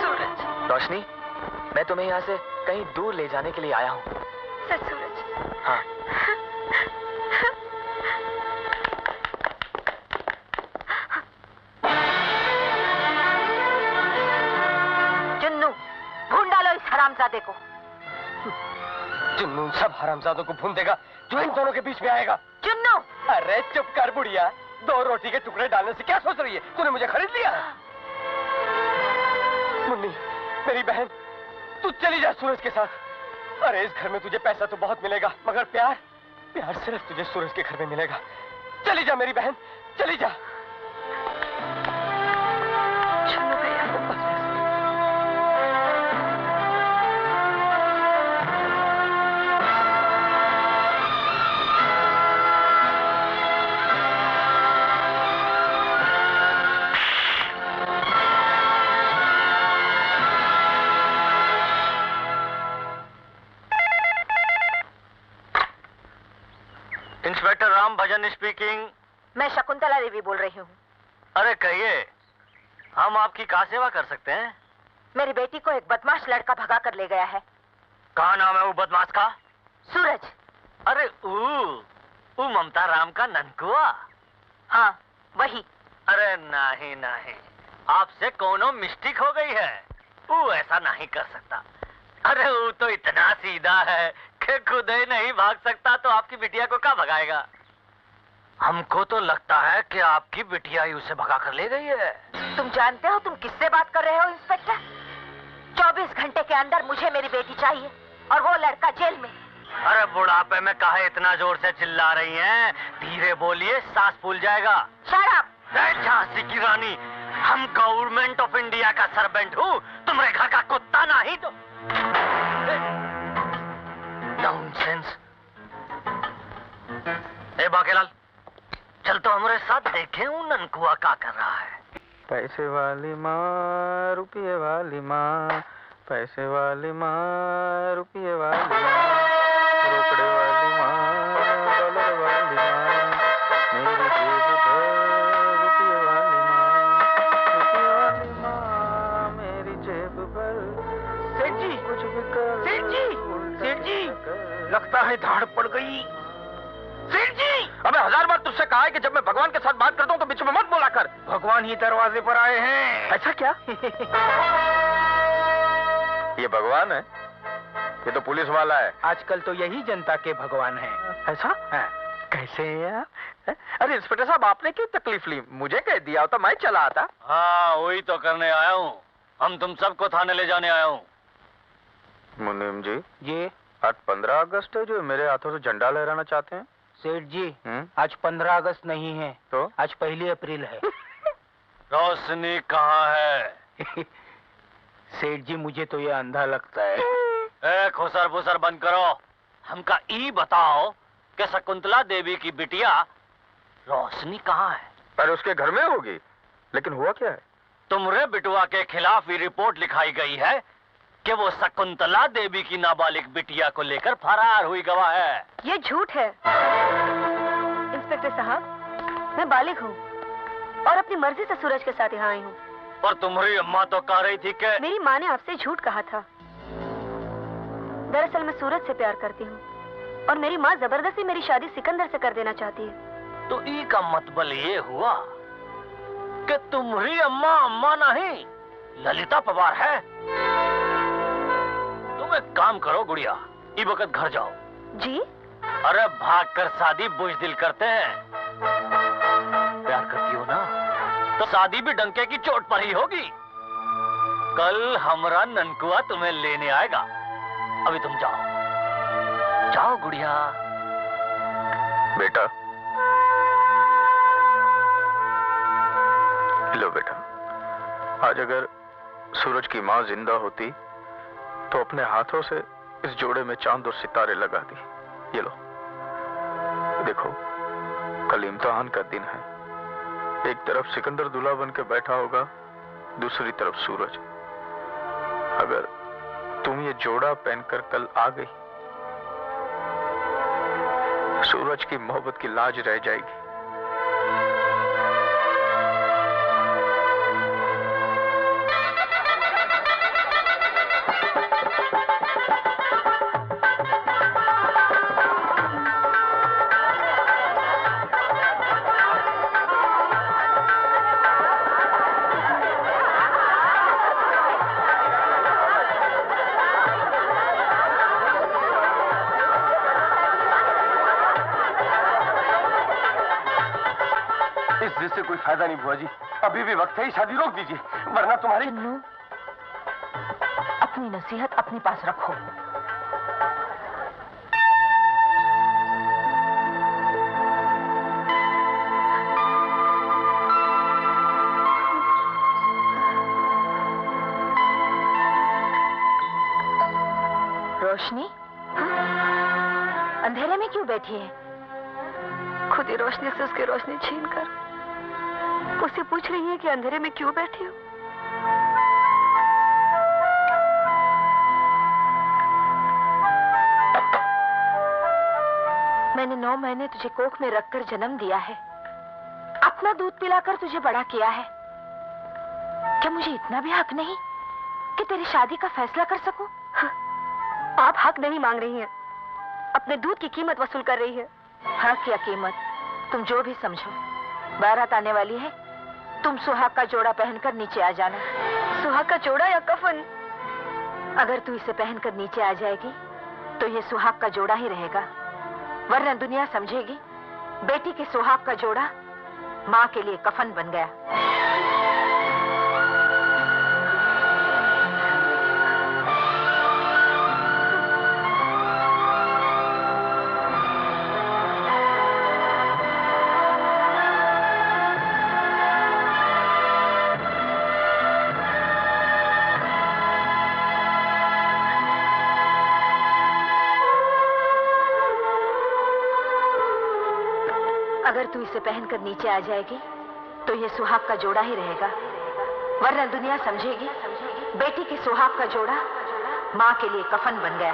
S4: सूरज।
S2: रोशनी, मैं तुम्हें यहाँ से कहीं दूर ले जाने के लिए आया हूँ।
S4: सच सूरज?
S2: हाँ।
S6: जुन्नू, ढूंढ डालो इस हरामजादे को।
S8: जुन्नू सब हरामजादों को भून देगा जो इन दोनों के बीच में आएगा।
S6: जुन्नू!
S8: अरे चुप कर बुढ़िया, 2 रोटी के टुकड़े डालने से क्या सोच रही है? तूने मुझे खरीद लिया है? मुन्नी, मेरी बहन, तू चली जा सूरज के साथ। अरे इस घर में तुझे पैसा तो बहुत मिलेगा, मगर प्यार, प्यार सिर्फ तुझे सूरज के घर में मिलेगा। चली जा मेरी बहन, चली जा।
S4: चलो भैया।
S10: इंस्पेक्टर राम भजन स्पीकिंग।
S6: मैं शकुंतला देवी बोल रही हूँ।
S10: अरे कहिए, हम आपकी क्या सेवा कर सकते हैं?
S6: मेरी बेटी को एक बदमाश लड़का भगा कर ले गया है।
S10: कहाँ नाम है वो बदमाश का?
S6: सूरज।
S10: अरे वो ममता राम का ननकुआ?
S6: हाँ, वही।
S10: अरे नहीं नहीं, आपसे कोनो मिस्टेक हो गई है। वो ऐसा नहीं कर सकता। अरे वो तो इतना सीधा है कि खुद ही नहीं भाग सकता, तो आपकी बिटिया को क्या भगाएगा? हमको तो लगता है कि आपकी बिटिया ही उसे भगा कर ले गई है।
S6: तुम जानते हो तुम किससे बात कर रहे हो इंस्पेक्टर? 24 घंटे के अंदर मुझे मेरी बेटी चाहिए और वो लड़का जेल में।
S10: अरे बुढ़ापे में काहे इतना जोर से चिल्ला रही हैं? धीरे बोलिए, सांस फूल जाएगा।
S6: Shut up!
S10: झांसी की रानी, हम गवर्नमेंट ऑफ इंडिया का सर्वेंट हूँ, तुम्हारे घर का कुत्ता नहीं तो। नॉनसेंस। ए बाकेलाल, चल तो हमारे साथ देखें वो ननकुआ क्या कर रहा है।
S3: पैसे वाली माँ, रुपये वाली माँ, पैसे वाली माँ, रुपये वाली माँ, रोकड़े वाली माँ, डॉलर वाली माँ, मेरी जेब भर रुपये काहे धाड़ पड़ गई? सेठ जी! अबे 1000 बार तुझसे कहा है कि जब मैं भगवान के साथ बात करता हूँ तो बीच में मत बोला कर। भगवान ही दरवाजे पर आए हैं।
S2: ऐसा क्या? ये भगवान है? ये तो पुलिस वाला है।
S3: आजकल तो यही जनता के भगवान हैं।
S2: ऐसा?
S3: हाँ।
S2: कैसे यार? अरे इंस्पेक्टर साहब, आपने क्यों तकलीफ ली? मुझे कह दिया होता, मैं चला आता।
S10: हाँ, वही तो करने आया हूँ। हम तुम सबको थाने ले जाने आया हूँ।
S2: मुनीम जी,
S3: ये
S2: आज 15 अगस्त है, जो मेरे हाथों से झंडा लहराना चाहते हैं?
S3: सेठ जी, आज 15 अगस्त नहीं है,
S2: तो
S3: आज 1 अप्रैल है।
S10: रोशनी कहाँ है?
S3: सेठ जी, मुझे तो ये अंधा लगता है।
S10: खुसर फुसर बंद करो। हमका ई बताओ कि शकुंतला देवी की बिटिया रोशनी कहाँ है?
S2: अरे उसके घर में होगी, लेकिन हुआ क्या है?
S10: तुमरे बिटुआ के खिलाफ ये रिपोर्ट लिखाई गई है कि वो शकुंतला देवी की नाबालिग बिटिया को लेकर फरार हुई गवाह है।
S4: ये झूठ है इंस्पेक्टर साहब। मैं बालिग हूँ और अपनी मर्जी से सूरज के साथ यहाँ आई हूँ।
S10: पर तुम्हारी अम्मा तो कह रही थी कि
S4: मेरी माँ ने आपसे झूठ कहा था। दरअसल मैं सूरज से प्यार करती हूँ और मेरी माँ जबरदस्ती मेरी शादी सिकंदर से कर देना चाहती है।
S10: तो ई का मतलब ये हुआ कि तुम्हारी अम्मा अम्मा नहीं ललिता पवार है। तुम एक काम करो गुड़िया, ई वक्त घर जाओ।
S4: जी?
S10: अरे भागकर शादी बुज़दिल करते हैं। प्यार करती हो ना, तो शादी भी डंके की चोट पर ही होगी। कल हमरा ननकुआ तुम्हें लेने आएगा। अभी तुम जाओ, जाओ गुड़िया।
S2: बेटा, लो बेटा, आज अगर सूरज की माँ जिंदा होती तो अपने हाथों से इस जोड़े में चांद और सितारे लगा दी। ये लो, देखो, कल इम्तिहान का दिन है। एक तरफ सिकंदर दूल्हा बन के बैठा होगा, दूसरी तरफ सूरज। अगर तुम ये जोड़ा पहनकर कल आ गई, सूरज की मोहब्बत की लाज रह जाएगी।
S1: इससे कोई फायदा नहीं बुआ जी, अभी भी वक्त है, शादी रोक दीजिए, वरना तुम्हारी।
S6: अपनी नसीहत अपने पास रखो। रोशनी, अंधेरे में क्यों बैठी है?
S4: खुद ही रोशनी से उसकी रोशनी छीनकर उससे पूछ रही है कि अंधेरे में क्यों बैठी हो।
S6: मैंने 9 महीने तुझे कोख में रखकर जन्म दिया है, अपना दूध पिलाकर तुझे बड़ा किया है। क्या मुझे इतना भी हक नहीं कि तेरी शादी का फैसला कर सकूं?
S4: आप हक नहीं मांग रही हैं, अपने दूध की कीमत वसूल कर रही है।
S6: हक या कीमत तुम जो भी समझो, बारात आने वाली है, तुम सुहाग का जोड़ा पहनकर नीचे आ जाना।
S4: सुहाग का जोड़ा या कफन?
S6: अगर तू इसे पहनकर नीचे आ जाएगी तो ये सुहाग का जोड़ा ही रहेगा, वरना दुनिया समझेगी बेटी के सुहाग का जोड़ा माँ के लिए कफन बन गया। अगर तू इसे पहनकर नीचे आ जाएगी तो ये सुहाग का जोड़ा ही रहेगा, वरना दुनिया समझेगी बेटी के सुहाग का जोड़ा माँ के लिए कफन बन गया।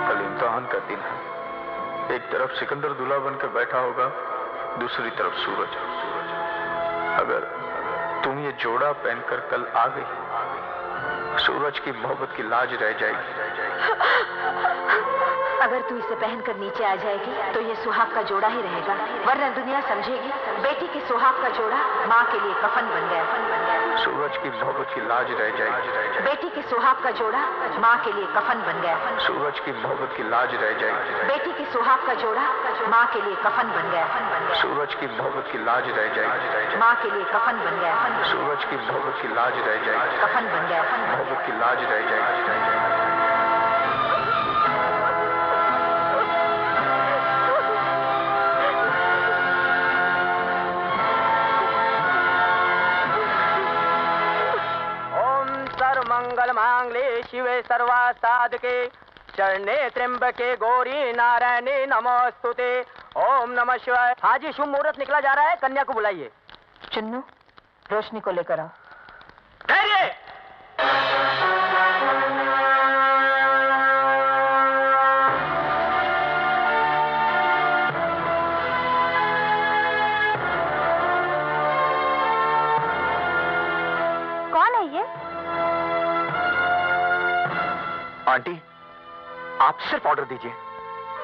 S2: कल इम्तिहान का दिन है। एक तरफ सिकंदर दूल्हा बन के बैठा होगा, दूसरी तरफ सूरज। अगर तुम ये जोड़ा पहनकर कल आ गई सूरज की मोहब्बत की लाज रह जाएगी।
S6: अगर तू इसे पहनकर नीचे आ जाएगी तो ये सुहाग का जोड़ा ही रहेगा, वरना दुनिया समझेगी बेटी के सुहाग का जोड़ा माँ के लिए कफन बन गया।
S2: सूरज की मोहब्बत की लाज रह जाएगी।
S6: बेटी के सुहाग का जोड़ा माँ के लिए कफन बन गया।
S2: सूरज की मोहब्बत की लाज रह जाएगी।
S6: बेटी के सुहाग का जोड़ा माँ के लिए कफन बन गया।
S2: सूरज की मोहब्बत की लाज रह जाएगी।
S6: माँ के लिए कफन बन गया।
S2: सूरज की मोहब्बत की लाज रह जाएगी।
S6: कफन बन गया।
S2: मोहब्बत की लाज रह जाएगी।
S3: मंगल मांगले शिवे सर्वा साधके चरणे त्र्यंबके गौरी नारायणी नमोस्तुते। ओम नमः शिवाय। हाँ जी, शुभ मुहूर्त निकला जा रहा है, कन्या को बुलाइए।
S6: चुन्नू, रोशनी को लेकर आ।
S3: ठहरिए।
S4: कौन है ये?
S3: आंटी, आप सिर्फ ऑर्डर दीजिए,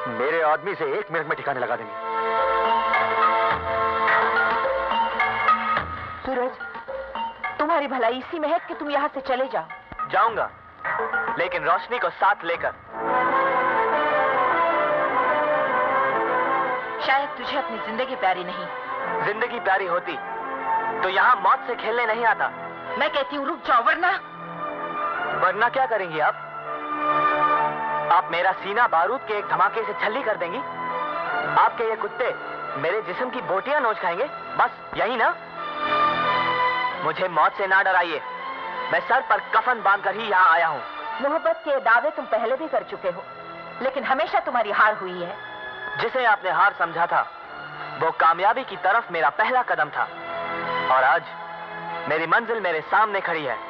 S3: मेरे आदमी से 1 मिनट में ठिकाने लगा देंगे।
S6: सूरज, तुम्हारी भलाई इसी में है कि तुम यहाँ से चले जाओ।
S3: जाऊंगा, लेकिन रोशनी को साथ लेकर।
S6: शायद तुझे अपनी जिंदगी प्यारी नहीं।
S3: जिंदगी प्यारी होती तो यहाँ मौत से खेलने नहीं आता।
S6: मैं कहती हूँ रुक जाओ,
S3: वरना क्या करेंगी आप? आप मेरा सीना बारूद के एक धमाके से छल्ली कर देंगी? आपके ये कुत्ते मेरे जिस्म की बोटियां नोच खाएंगे? बस यही ना? मुझे मौत से ना डराइए, मैं सर पर कफन बांधकर ही यहाँ आया हूँ।
S6: मोहब्बत के दावे तुम पहले भी कर चुके हो, लेकिन हमेशा तुम्हारी हार हुई है।
S3: जिसे आपने हार समझा था वो कामयाबी की तरफ मेरा पहला कदम था, और आज मेरी मंजिल मेरे सामने खड़ी है।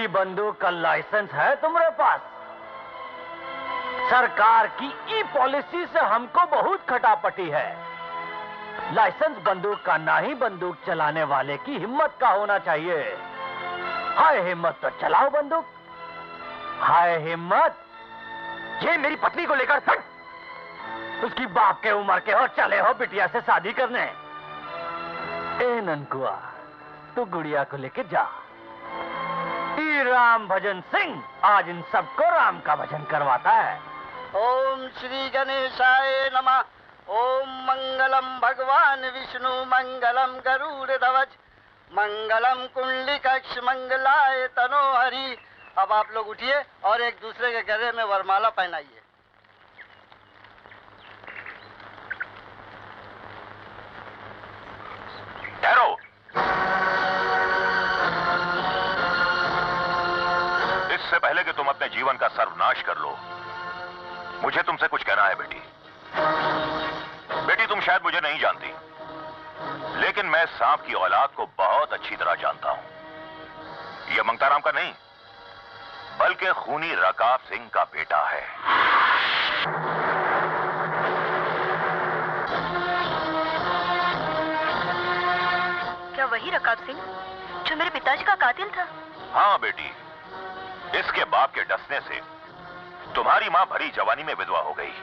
S10: बंदूक का लाइसेंस है तुम्हारे पास? सरकार की ई पॉलिसी से हमको बहुत खटापटी है। लाइसेंस बंदूक का ना ही बंदूक चलाने वाले की हिम्मत का होना चाहिए। हाय हिम्मत तो चलाओ बंदूक, हाय हिम्मत।
S3: ये मेरी पत्नी को लेकर
S10: उसकी बाप के उम्र के हो, चले हो बिटिया से शादी करने। ए ननकुआ, तू गुड़िया को लेके जा। राम भजन सिंह आज इन सबको राम का भजन करवाता है।
S11: ओम श्री गणेशाय नमः। ओम मंगलम भगवान विष्णु मंगलम गरुड़ ध्वज मंगलम कुंडलिकक्ष मंगलाय तनोहरि। अब आप लोग उठिए और एक दूसरे के गले में वरमाला पहनाइए।
S9: ठहरो। इससे पहले कि तुम अपने जीवन का सर्वनाश कर लो, मुझे तुमसे कुछ कहना है बेटी। बेटी, तुम शायद मुझे नहीं जानती, लेकिन मैं सांप की औलाद को बहुत अच्छी तरह जानता हूं। यह मंगताराम का नहीं, बल्कि खूनी रकाब सिंह का बेटा है।
S4: क्या वही रकाब सिंह जो मेरे पिताजी का कातिल था?
S9: हाँ बेटी, इसके बाप के डसने से तुम्हारी मां भरी जवानी में विधवा हो गई।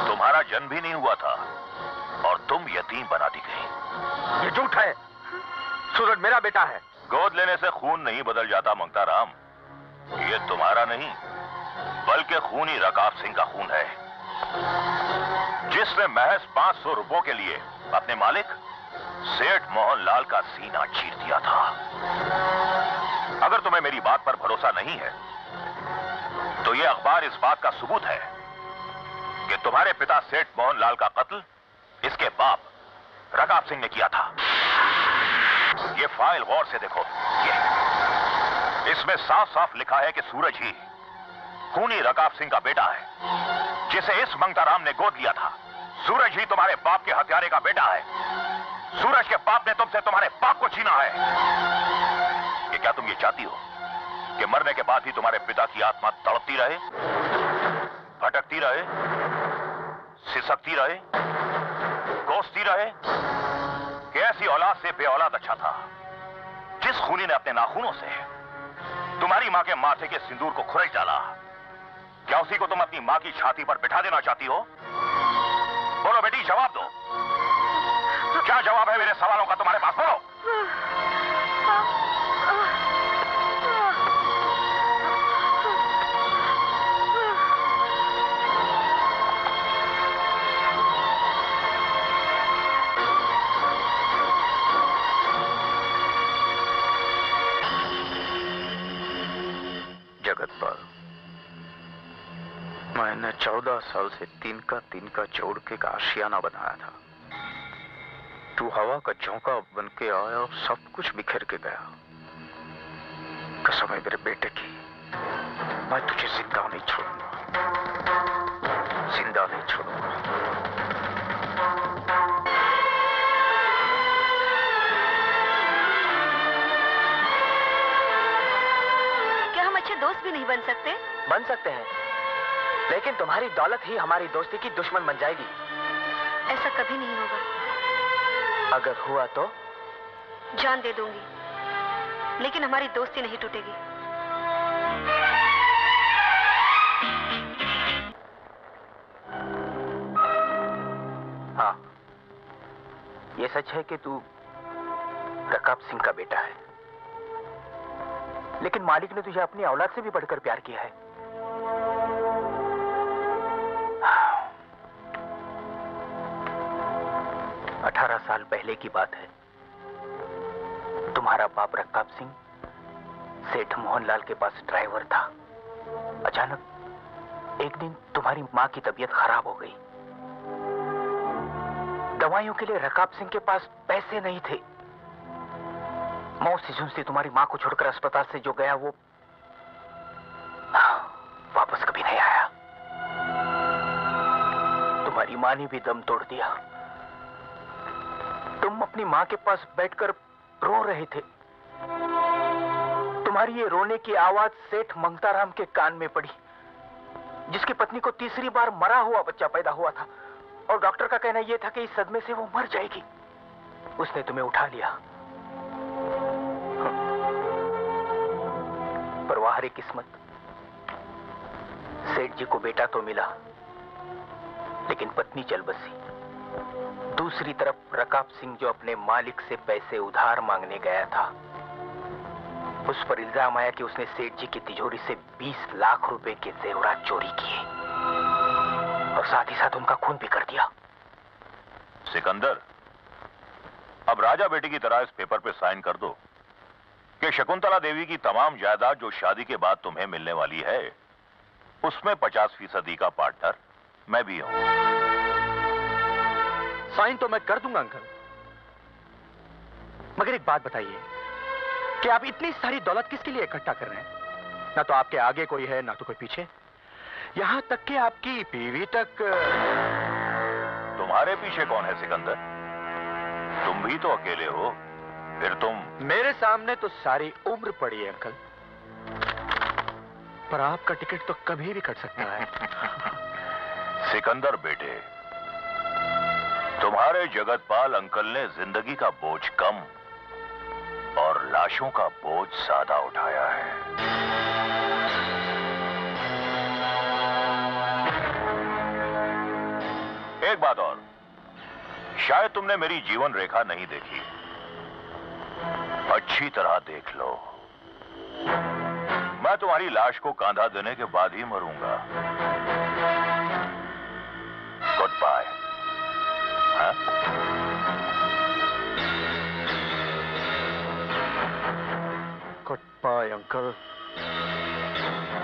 S9: तुम्हारा जन्म भी नहीं हुआ था और तुम यतीम बना दी गई।
S3: ये झूठ है। सूरज मेरा बेटा है।
S9: गोद लेने से खून नहीं बदल जाता मंगताराम। ये तुम्हारा नहीं, बल्कि खूनी रकाब सिंह का खून है, जिसने महज 500 रुपयों के लिए अपने मालिक सेठ मोहनलाल का सीना चीर दिया था। अगर तुम्हें मेरी बात पर भरोसा नहीं है, तो यह अखबार इस बात का सबूत है कि तुम्हारे पिता सेठ मोहनलाल का कत्ल इसके बाप रकाब सिंह ने किया था। ये फाइल गौर से देखो। ये इसमें साफ साफ लिखा है कि सूरज ही खूनी रकाब सिंह का बेटा है, जिसे इस मंगताराम ने गोद लिया था। सूरज ही तुम्हारे बाप के हत्यारे का बेटा है। सूरज के बाप ने तुमसे तुम्हारे बाप को छीना है। कि क्या तुम ये चाहती हो कि मरने के बाद ही तुम्हारे पिता की आत्मा तड़पती रहे, भटकती रहे, सिसकती रहे, कोसती रहे? कि ऐसी औलाद से बेऔलाद अच्छा था। जिस खूनी ने अपने नाखूनों से तुम्हारी मां के माथे के सिंदूर को खुरच डाला, क्या उसी को तुम अपनी मां की छाती पर बिठा देना चाहती हो? बोलो बेटी, जवाब दो। क्या जवाब है मेरे सवालों का तुम्हारे पास? बोलो।
S2: जगतपाल, मैंने 14 साल से तिनका जोड़ के एक आशियाना बनाया था। तू हवा का झोंका बन के आया और सब कुछ बिखेर के गया। कसम है मेरे बेटे की, मैं तुझे जिंदा नहीं छोड़ूंगा, जिंदा नहीं छोड़ूंगा।
S4: क्या हम अच्छे दोस्त भी नहीं बन सकते?
S8: बन सकते हैं, लेकिन तुम्हारी दौलत ही हमारी दोस्ती की दुश्मन बन जाएगी।
S4: ऐसा कभी नहीं होगा।
S8: अगर हुआ तो?
S4: जान दे दूंगी, लेकिन हमारी दोस्ती नहीं टूटेगी।
S2: हाँ, ये सच है कि तू रकाब सिंह का बेटा है, लेकिन मालिक ने तुझे अपनी औलाद से भी बढ़कर प्यार किया है। 18 साल पहले की बात है। तुम्हारा बाप रकाब सिंह सेठ मोहनलाल के पास ड्राइवर था। अचानक एक दिन तुम्हारी मां की तबीयत खराब हो गई। दवाइयों के लिए रकाब सिंह के पास पैसे नहीं थे। मौत से जूझती तुम्हारी मां को छोड़कर अस्पताल से जो गया वो वापस कभी नहीं आया। तुम्हारी मां ने भी दम तोड़ दिया। तुम अपनी मां के पास बैठकर रो रहे थे। तुम्हारी ये रोने की आवाज सेठ मंगताराम के कान में पड़ी, जिसकी पत्नी को तीसरी बार मरा हुआ बच्चा पैदा हुआ था और डॉक्टर का कहना यह था कि इस सदमे से वो मर जाएगी। उसने तुम्हें उठा लिया। पर वाहरे किस्मत, सेठ जी को बेटा तो मिला, लेकिन पत्नी चल बसी। दूसरी तरफ रकाब सिंह जो अपने मालिक से पैसे उधार मांगने गया था, उस पर इल्जाम आया कि उसने सेठ जी की तिजोरी से 20 लाख रुपए के जेवरात चोरी किए और साथ ही साथ उनका खून भी कर दिया।
S9: सिकंदर, अब राजा बेटी की तरह इस पेपर पे साइन कर दो कि शकुंतला देवी की तमाम जायदाद जो शादी के बाद तुम्हें मिलने वाली है, उसमें 50% का पार्टनर मैं भी हूं।
S3: साइन तो मैं कर दूंगा अंकल, मगर एक बात बताइए कि आप इतनी सारी दौलत किसके लिए इकट्ठा कर रहे हैं? ना तो आपके आगे कोई है, ना तो कोई पीछे, यहां तक कि आपकी बीवी तक।
S9: तुम्हारे पीछे कौन है सिकंदर? तुम भी तो अकेले हो। फिर तुम।
S3: मेरे सामने तो सारी उम्र पड़ी है अंकल, पर आपका टिकट तो कभी भी कट सकता है।
S9: सिकंदर बेटे, तुम्हारे जगतपाल अंकल ने जिंदगी का बोझ कम और लाशों का बोझ ज्यादा उठाया है। एक बात और, शायद तुमने मेरी जीवन रेखा नहीं देखी, अच्छी तरह देख लो। मैं तुम्हारी लाश को कांधा देने के बाद ही मरूंगा। Goodbye.
S3: Goodbye uncle.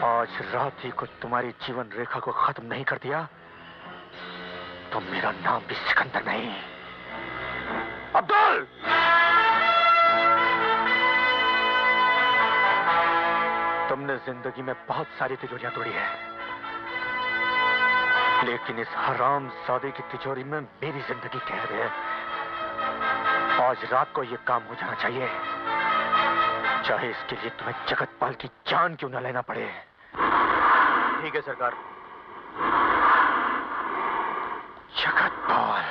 S3: आज रात ही को तुम्हारी जीवन रेखा को खत्म नहीं कर दिया तो मेरा नाम भी सिकंदर नहीं।
S1: अब्दुल!
S2: तुमने जिंदगी में बहुत सारी तिजोरियां तोड़ी है, लेकिन इस हराम सादे की तिजोरी में मेरी जिंदगी कैद है। आज रात को ये काम हो जाना चाहिए, चाहे इसके लिए तुम्हें जगतपाल की जान क्यों न लेना पड़े।
S10: ठीक है सरकार।
S2: जगतपाल।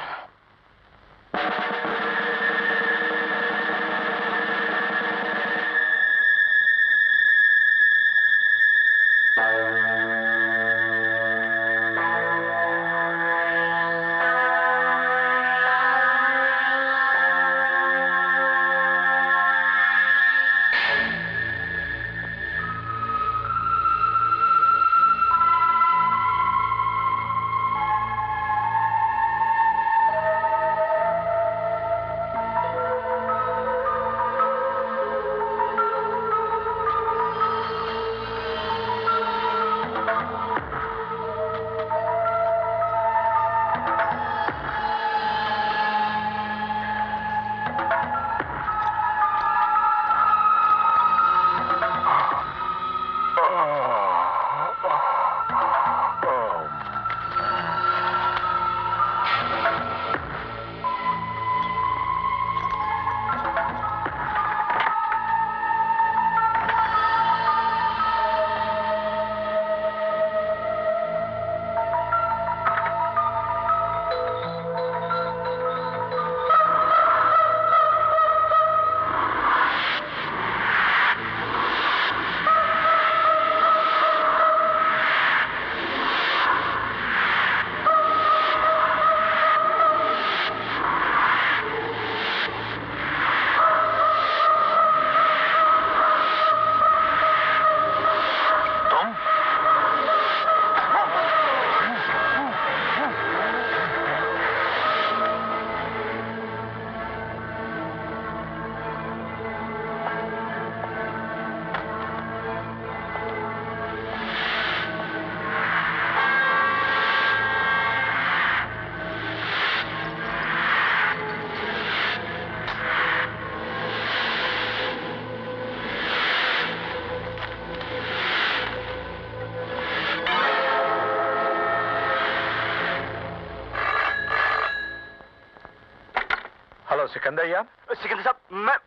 S1: सिकंदर यार?
S3: सिकंदर साहब,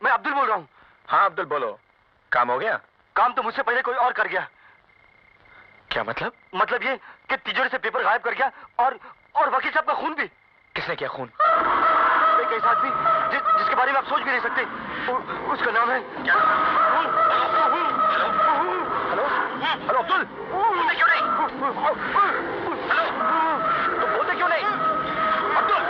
S3: मैं अब्दुल बोल रहा हूँ।
S1: हाँ अब्दुल बोलो, काम हो गया?
S3: काम तो मुझसे पहले कोई और कर गया।
S1: क्या मतलब?
S3: मतलब ये कि तिजोरी से पेपर गायब कर गया और वकील साहब का खून भी।
S1: किसने किया खून?
S3: एक ऐसा आदमी जिसके बारे में आप सोच भी नहीं सकते। उसका नाम है क्या?
S1: हेलो हेलो अब्दुल,
S3: बोलते क्यों नहीं?
S1: हेलो तो बोलते क्यों नहीं? अब्दुल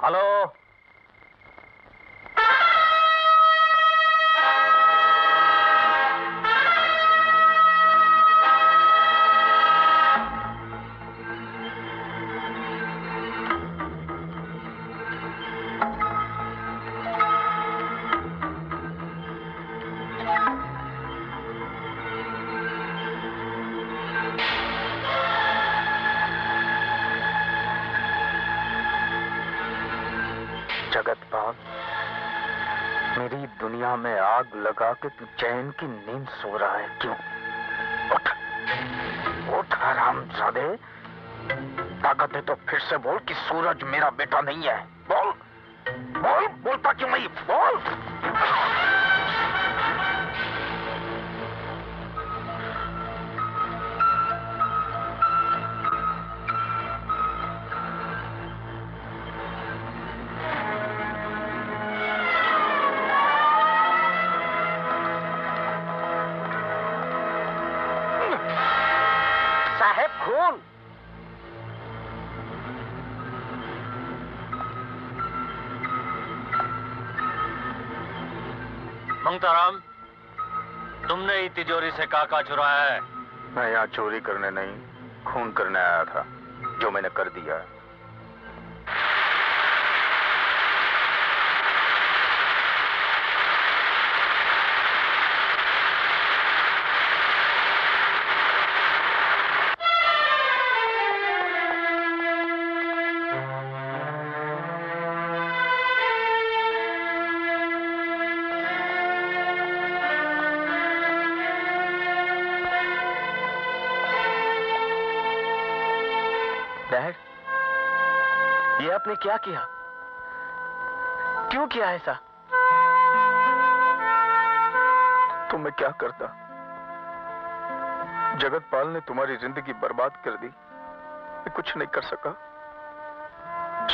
S10: हेलो।
S2: जगतपाल, मेरी दुनिया में आग लगा के तू चैन की नींद सो रहा है क्यों? उठ उठ हरामजादे, ताकत है तो फिर से बोल कि सूरज मेरा बेटा नहीं है। बोल बोल, बोलता क्यों नहीं? बोल।
S3: साहब खून।
S10: मंगताराम, तुमने ही तिजोरी से काका चुराया है?
S1: मैं यहाँ चोरी करने नहीं, खून करने आया था, जो मैंने कर दिया।
S8: आपने क्या किया? क्यों किया ऐसा?
S12: तो मैं क्या करता? जगतपाल ने तुम्हारी जिंदगी बर्बाद कर दी। मैं कुछ नहीं कर सका।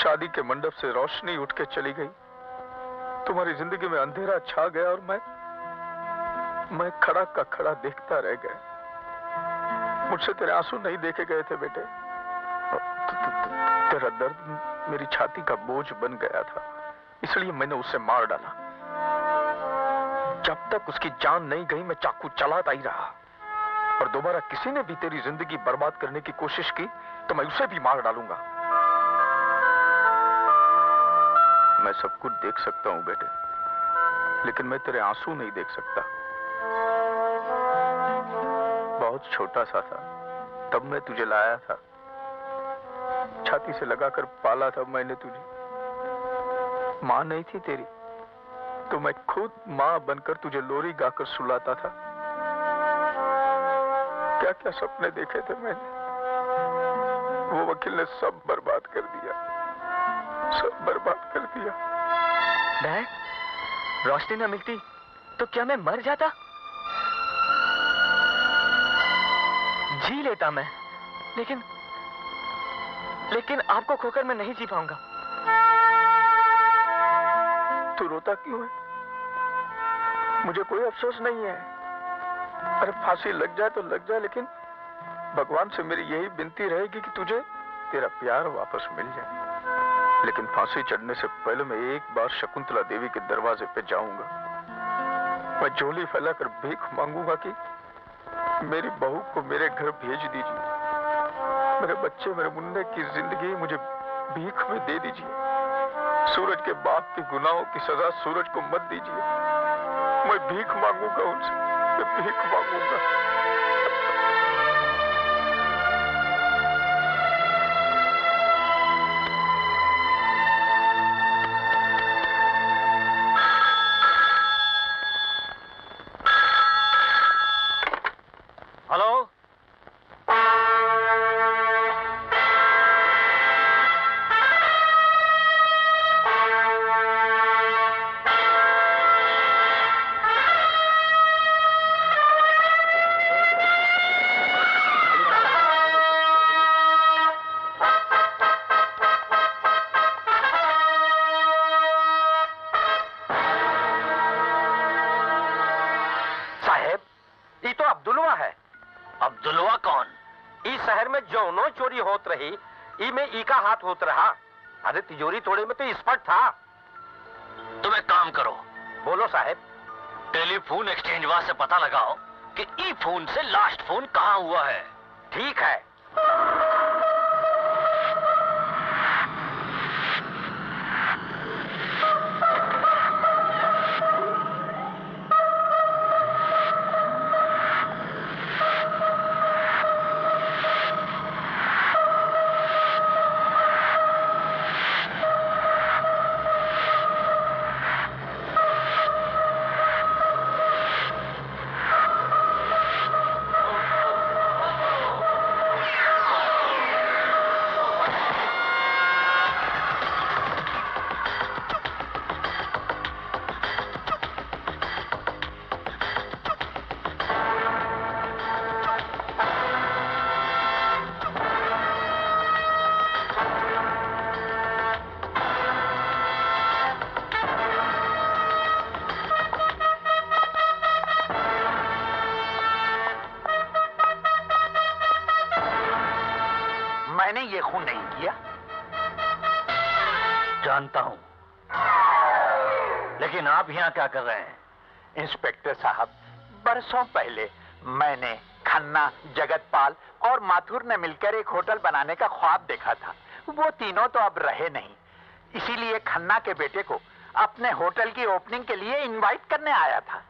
S12: शादी के मंडप से रोशनी उठ के चली गई। तुम्हारी जिंदगी में अंधेरा छा गया और मैं खड़ा का खड़ा देखता रह गया। मुझसे तेरे आंसू नहीं देखे गए थे बेटे। तेरा दर्द मेरी छाती का बोझ बन गया था, इसलिए मैंने उसे मार डाला। जब तक उसकी जान नहीं गई मैं चाकू चलाता ही रहा, और दोबारा किसी ने भी तेरी जिंदगी बर्बाद करने की कोशिश की तो मैं उसे भी मार डालूंगा। मैं सब कुछ देख सकता हूं बेटे, लेकिन मैं तेरे आंसू नहीं देख सकता। बहुत छोटा सा था तब मैं तुझे लाया था, छाती से लगाकर पाला था मैंने तुझे। मां नहीं थी तेरी तो मैं खुद मां बनकर तुझे लोरी गाकर सुलाता था। क्या क्या सपने देखे थे मैंने, वो वकील ने सब बर्बाद कर दिया, सब बर्बाद कर दिया।
S8: डैड, रोशनी न मिलती तो क्या मैं मर जाता? जी लेता मैं, लेकिन आपको खोकर मैं नहीं जी पाऊंगा।
S12: तू रोता क्यों है? मुझे कोई अफसोस नहीं है। अरे फांसी लग जाए तो लग जाए, लेकिन भगवान से मेरी यही विनती रहेगी कि तुझे तेरा प्यार वापस मिल जाए। लेकिन फांसी चढ़ने से पहले मैं एक बार शकुंतला देवी के दरवाजे पे जाऊंगा। मैं झोली फैलाकर भीख मांगूंगा कि मेरी बहू को मेरे घर भेज दीजिए। मेरे बच्चे, मेरे मुन्ने की जिंदगी मुझे भीख में दे दीजिए। सूरज के बाप के गुनाहों की सजा सूरज को मत दीजिए। मैं भीख मांगूंगा उनसे, मैं भीख मांगूंगा।
S10: हेलो,
S2: अब्दुलवा कौन? इस शहर में जौनो चोरी होत रही, ई में ई का हाथ होत रहा। अरे तिजोरी तोड़े में तो एक्सपर्ट था।
S13: तुम एक काम करो,
S2: बोलो साहब।
S13: टेलीफोन एक्सचेंजवा से पता लगाओ कि ई फोन से लास्ट फोन कहाँ हुआ है।
S2: ठीक है। मैंने ये खून नहीं किया।
S10: जानता हूं, लेकिन आप यहां क्या कर रहे हैं?
S2: इंस्पेक्टर साहब, बरसों पहले मैंने खन्ना, जगतपाल और माथुर ने मिलकर एक होटल बनाने का ख्वाब देखा था। वो तीनों तो अब रहे नहीं, इसीलिए खन्ना के बेटे को अपने होटल की ओपनिंग के लिए इनवाइट करने आया था।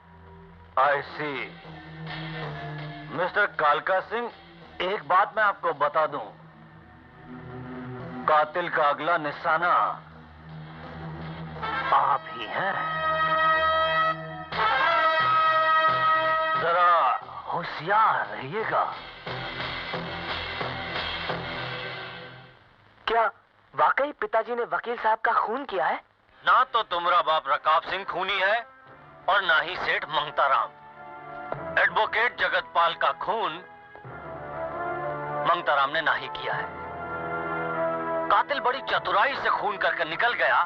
S10: आई सी। मिस्टर कालका सिंह, एक बात मैं आपको बता दूं, कातिल का अगला निशाना आप ही हैं। जरा होशियार रहिएगा।
S12: क्या
S8: वाकई पिताजी ने वकील साहब का खून किया है?
S13: ना तो तुम्हारा बाप रकाब सिंह खूनी है और ना ही सेठ मंगताराम। एडवोकेट जगतपाल का खून मंगताराम ने ना ही किया है। कातिल बड़ी चतुराई से खून करके निकल गया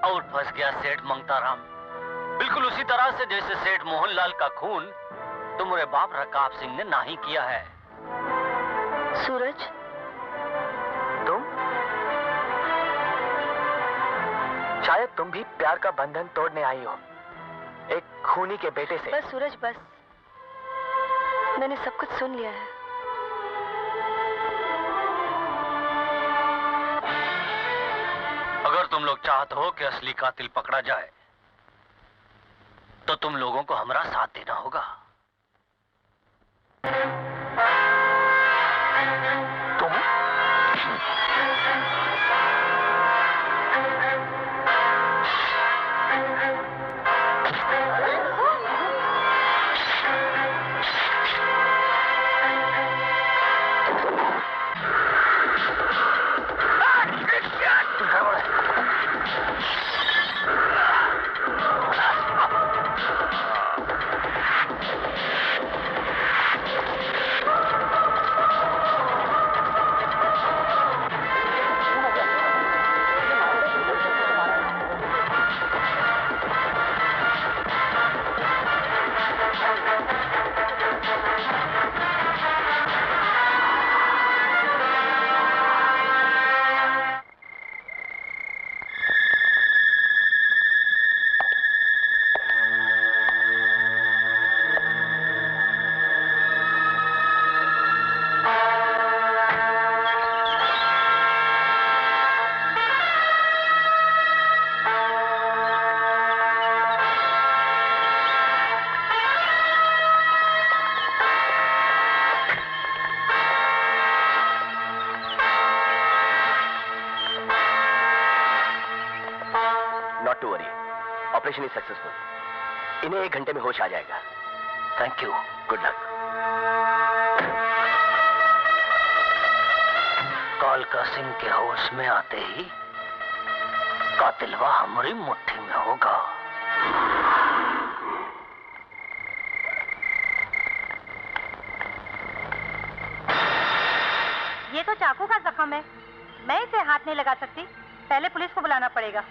S13: और फंस गया सेठ मंगताराम। बिल्कुल उसी तरह से जैसे सेठ मोहनलाल का खून तुम्हारे बाप रकाब सिंह ने ना ही किया है।
S4: सूरज,
S8: तुम? शायद तुम भी प्यार का बंधन तोड़ने आई हो, एक खूनी के बेटे से।
S4: बस सूरज बस, मैंने सब कुछ सुन लिया है।
S13: अगर तुम लोग चाहते हो कि असली कातिल पकड़ा जाए तो तुम लोगों को हमारा साथ देना होगा।
S2: Operation is successful. इन्हें 1 घंटे में होश आ जाएगा। Thank you, good luck.
S13: कालका सिंह के होश में आते ही कातिलवा हमारी मुट्ठी में होगा।
S6: ये तो चाकू का जख्म है, मैं इसे हाथ नहीं लगा सकती। पहले पुलिस को बुलाना पड़ेगा।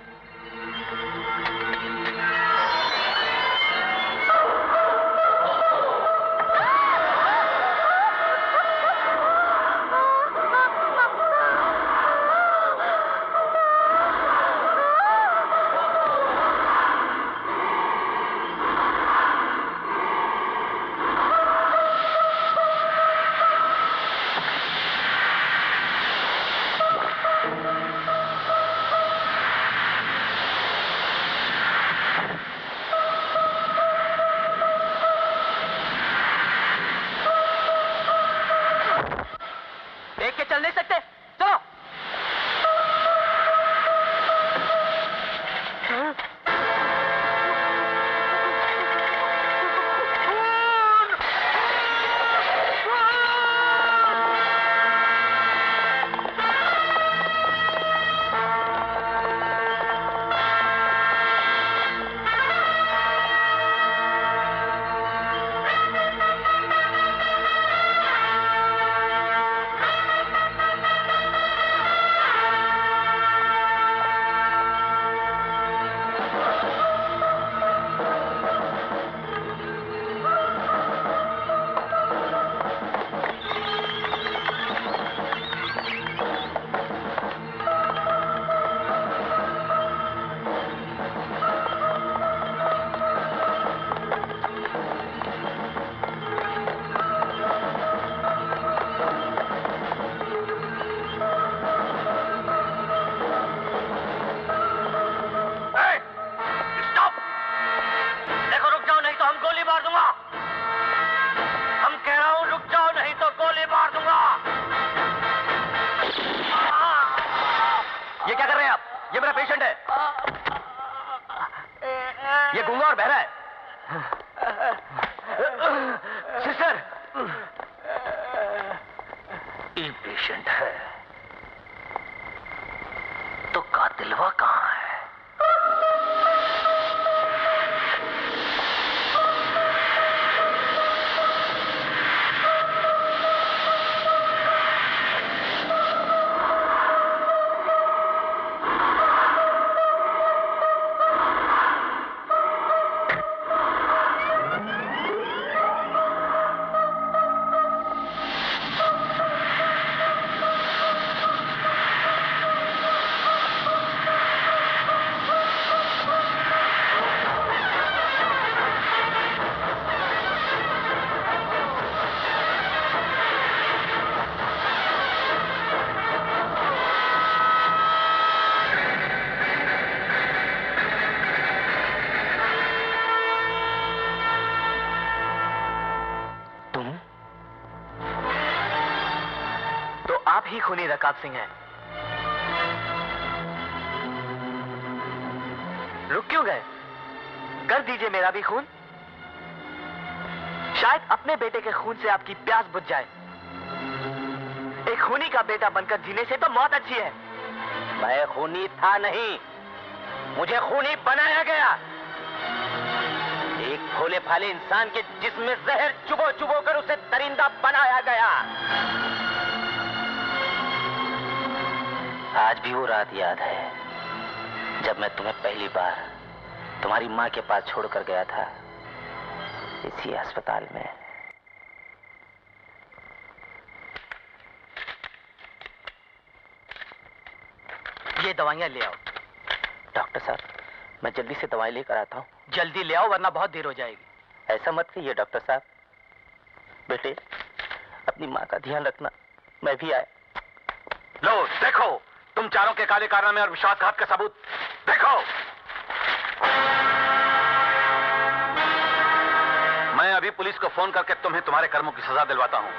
S3: चल नहीं सकते, चलो। ये गूंगा और बहरा है। सिस्टर,
S13: ये पेशेंट है। सिलवा कहाँ है?
S2: ही खूनी रकाब सिंह हैं। रुक क्यों गए? कर दीजिए मेरा भी खून। शायद अपने बेटे के खून से आपकी प्यास बुझ जाए। एक खूनी का बेटा बनकर जीने से तो मौत अच्छी है।
S7: मैं खूनी था नहीं, मुझे खूनी बनाया गया। एक भोले भाले इंसान के जिस्म में जहर चुबो चुबो कर उसे दरिंदा बनाया गया। आज भी वो रात याद है जब मैं तुम्हें पहली बार तुम्हारी माँ के पास छोड़कर गया था, इसी अस्पताल में।
S2: ये दवाइयां ले आओ।
S7: डॉक्टर साहब, मैं जल्दी से दवाई लेकर आता हूँ।
S2: जल्दी ले आओ वरना बहुत देर हो जाएगी।
S7: ऐसा मत कहिए डॉक्टर साहब। बेटे, अपनी माँ का ध्यान रखना। मैं भी आया।
S9: लो देखो, तुम चारों के काले कारनामे और विश्वासघात का सबूत देखो। मैं अभी पुलिस को फोन करके तुम्हें तुम्हारे कर्मों की सजा दिलवाता हूं।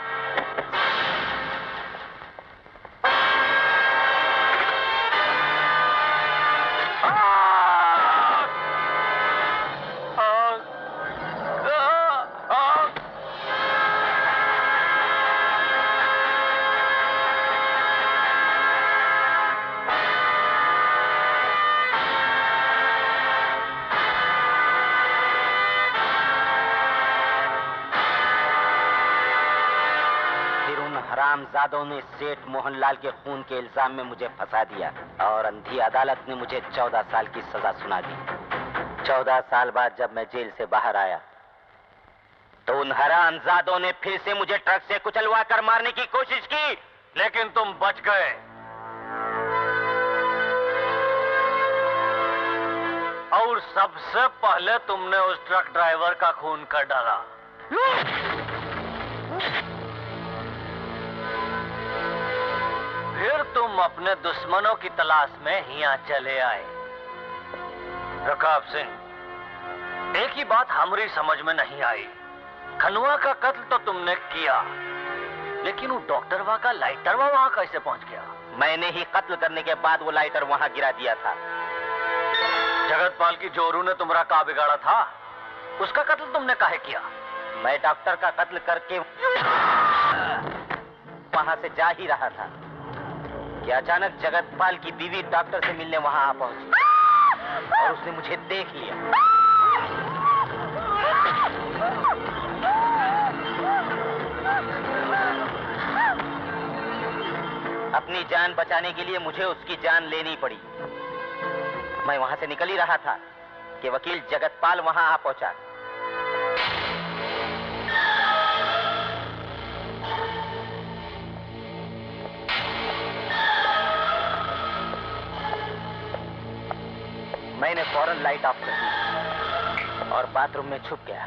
S7: हरामजादों ने सेठ मोहनलाल के खून के इल्जाम में मुझे फंसा दिया और अंधी अदालत ने मुझे 14 साल की सजा सुना दी। 14 साल बाद जब मैं जेल से बाहर आया तो उन हरामजादों ने फिर से मुझे ट्रक से कुचलवा कर मारने की कोशिश की,
S13: लेकिन तुम बच गए। और सबसे पहले तुमने उस ट्रक ड्राइवर का खून कर डाला। फिर तुम अपने दुश्मनों की तलाश में यहाँ चले आए। रकाब सिंह, एक ही बात हमारी समझ में नहीं आई। खनवा का कत्ल तो तुमने किया, लेकिन वो डॉक्टर वहां का लाइटर वहां कैसे पहुंच गया?
S7: मैंने ही कत्ल करने के बाद वो लाइटर वहां गिरा दिया था।
S13: जगतपाल की जोरू ने तुम्हारा का बिगाड़ा था, उसका कत्ल तुमने काहे किया?
S7: मैं डॉक्टर का कत्ल करके वहां से जा ही रहा था कि अचानक जगतपाल की बीवी डॉक्टर से मिलने वहां आ पहुंची और उसने मुझे देख लिया। अपनी जान बचाने के लिए मुझे उसकी जान लेनी पड़ी। मैं वहां से निकल ही रहा था कि वकील जगतपाल वहां आ पहुंचा। मैंने फौरन लाइट ऑफ कर दी और बाथरूम में छुप गया।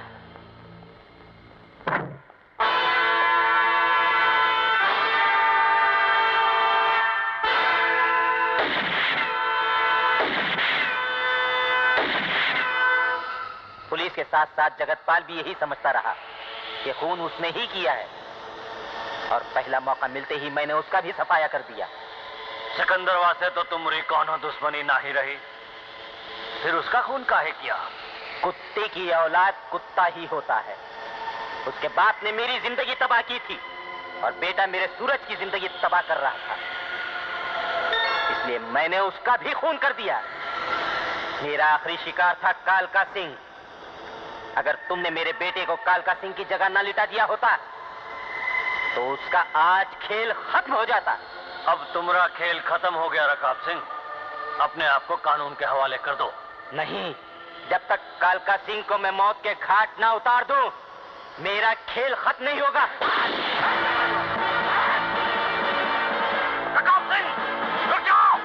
S7: पुलिस के साथ साथ जगतपाल भी यही समझता रहा कि खून उसने ही किया है और पहला मौका मिलते ही मैंने उसका भी सफाया कर दिया।
S13: सिकंदरवा से तो तुम्हारी कौनो दुश्मनी ना ही रही, फिर उसका खून काहे किया?
S7: कुत्ते की औलाद कुत्ता ही होता है। उसके बाप ने मेरी जिंदगी तबाह की थी और बेटा मेरे सूरज की जिंदगी तबाह कर रहा था। इसलिए मैंने उसका भी खून कर दिया। मेरा आखिरी शिकार था कालका सिंह। अगर तुमने मेरे बेटे को कालका सिंह की जगह न लिटा दिया होता तो उसका आज खेल खत्म हो जाता।
S13: अब तुम्हारा खेल खत्म हो गया रकाब सिंह, अपने आप को कानून के हवाले कर दो।
S7: नहीं, जब तक कालका सिंह को मैं मौत के घाट ना उतार दूं, मेरा खेल खत्म नहीं होगा।
S13: रकाब सिंह, रुक जाओ!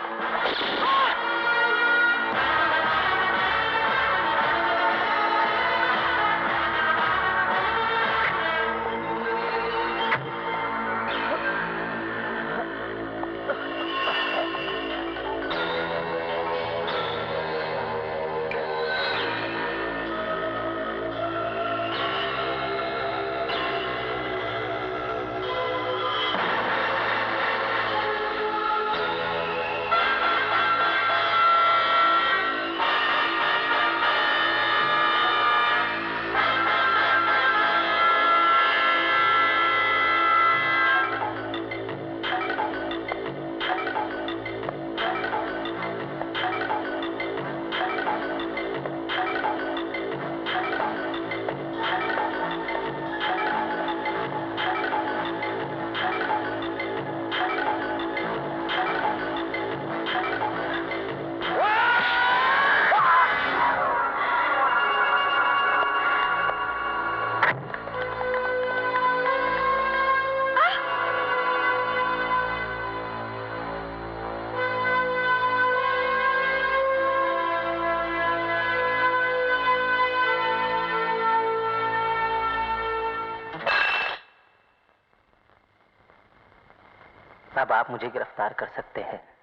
S7: अब आप मुझे गिरफ्तार कर सकते हैं।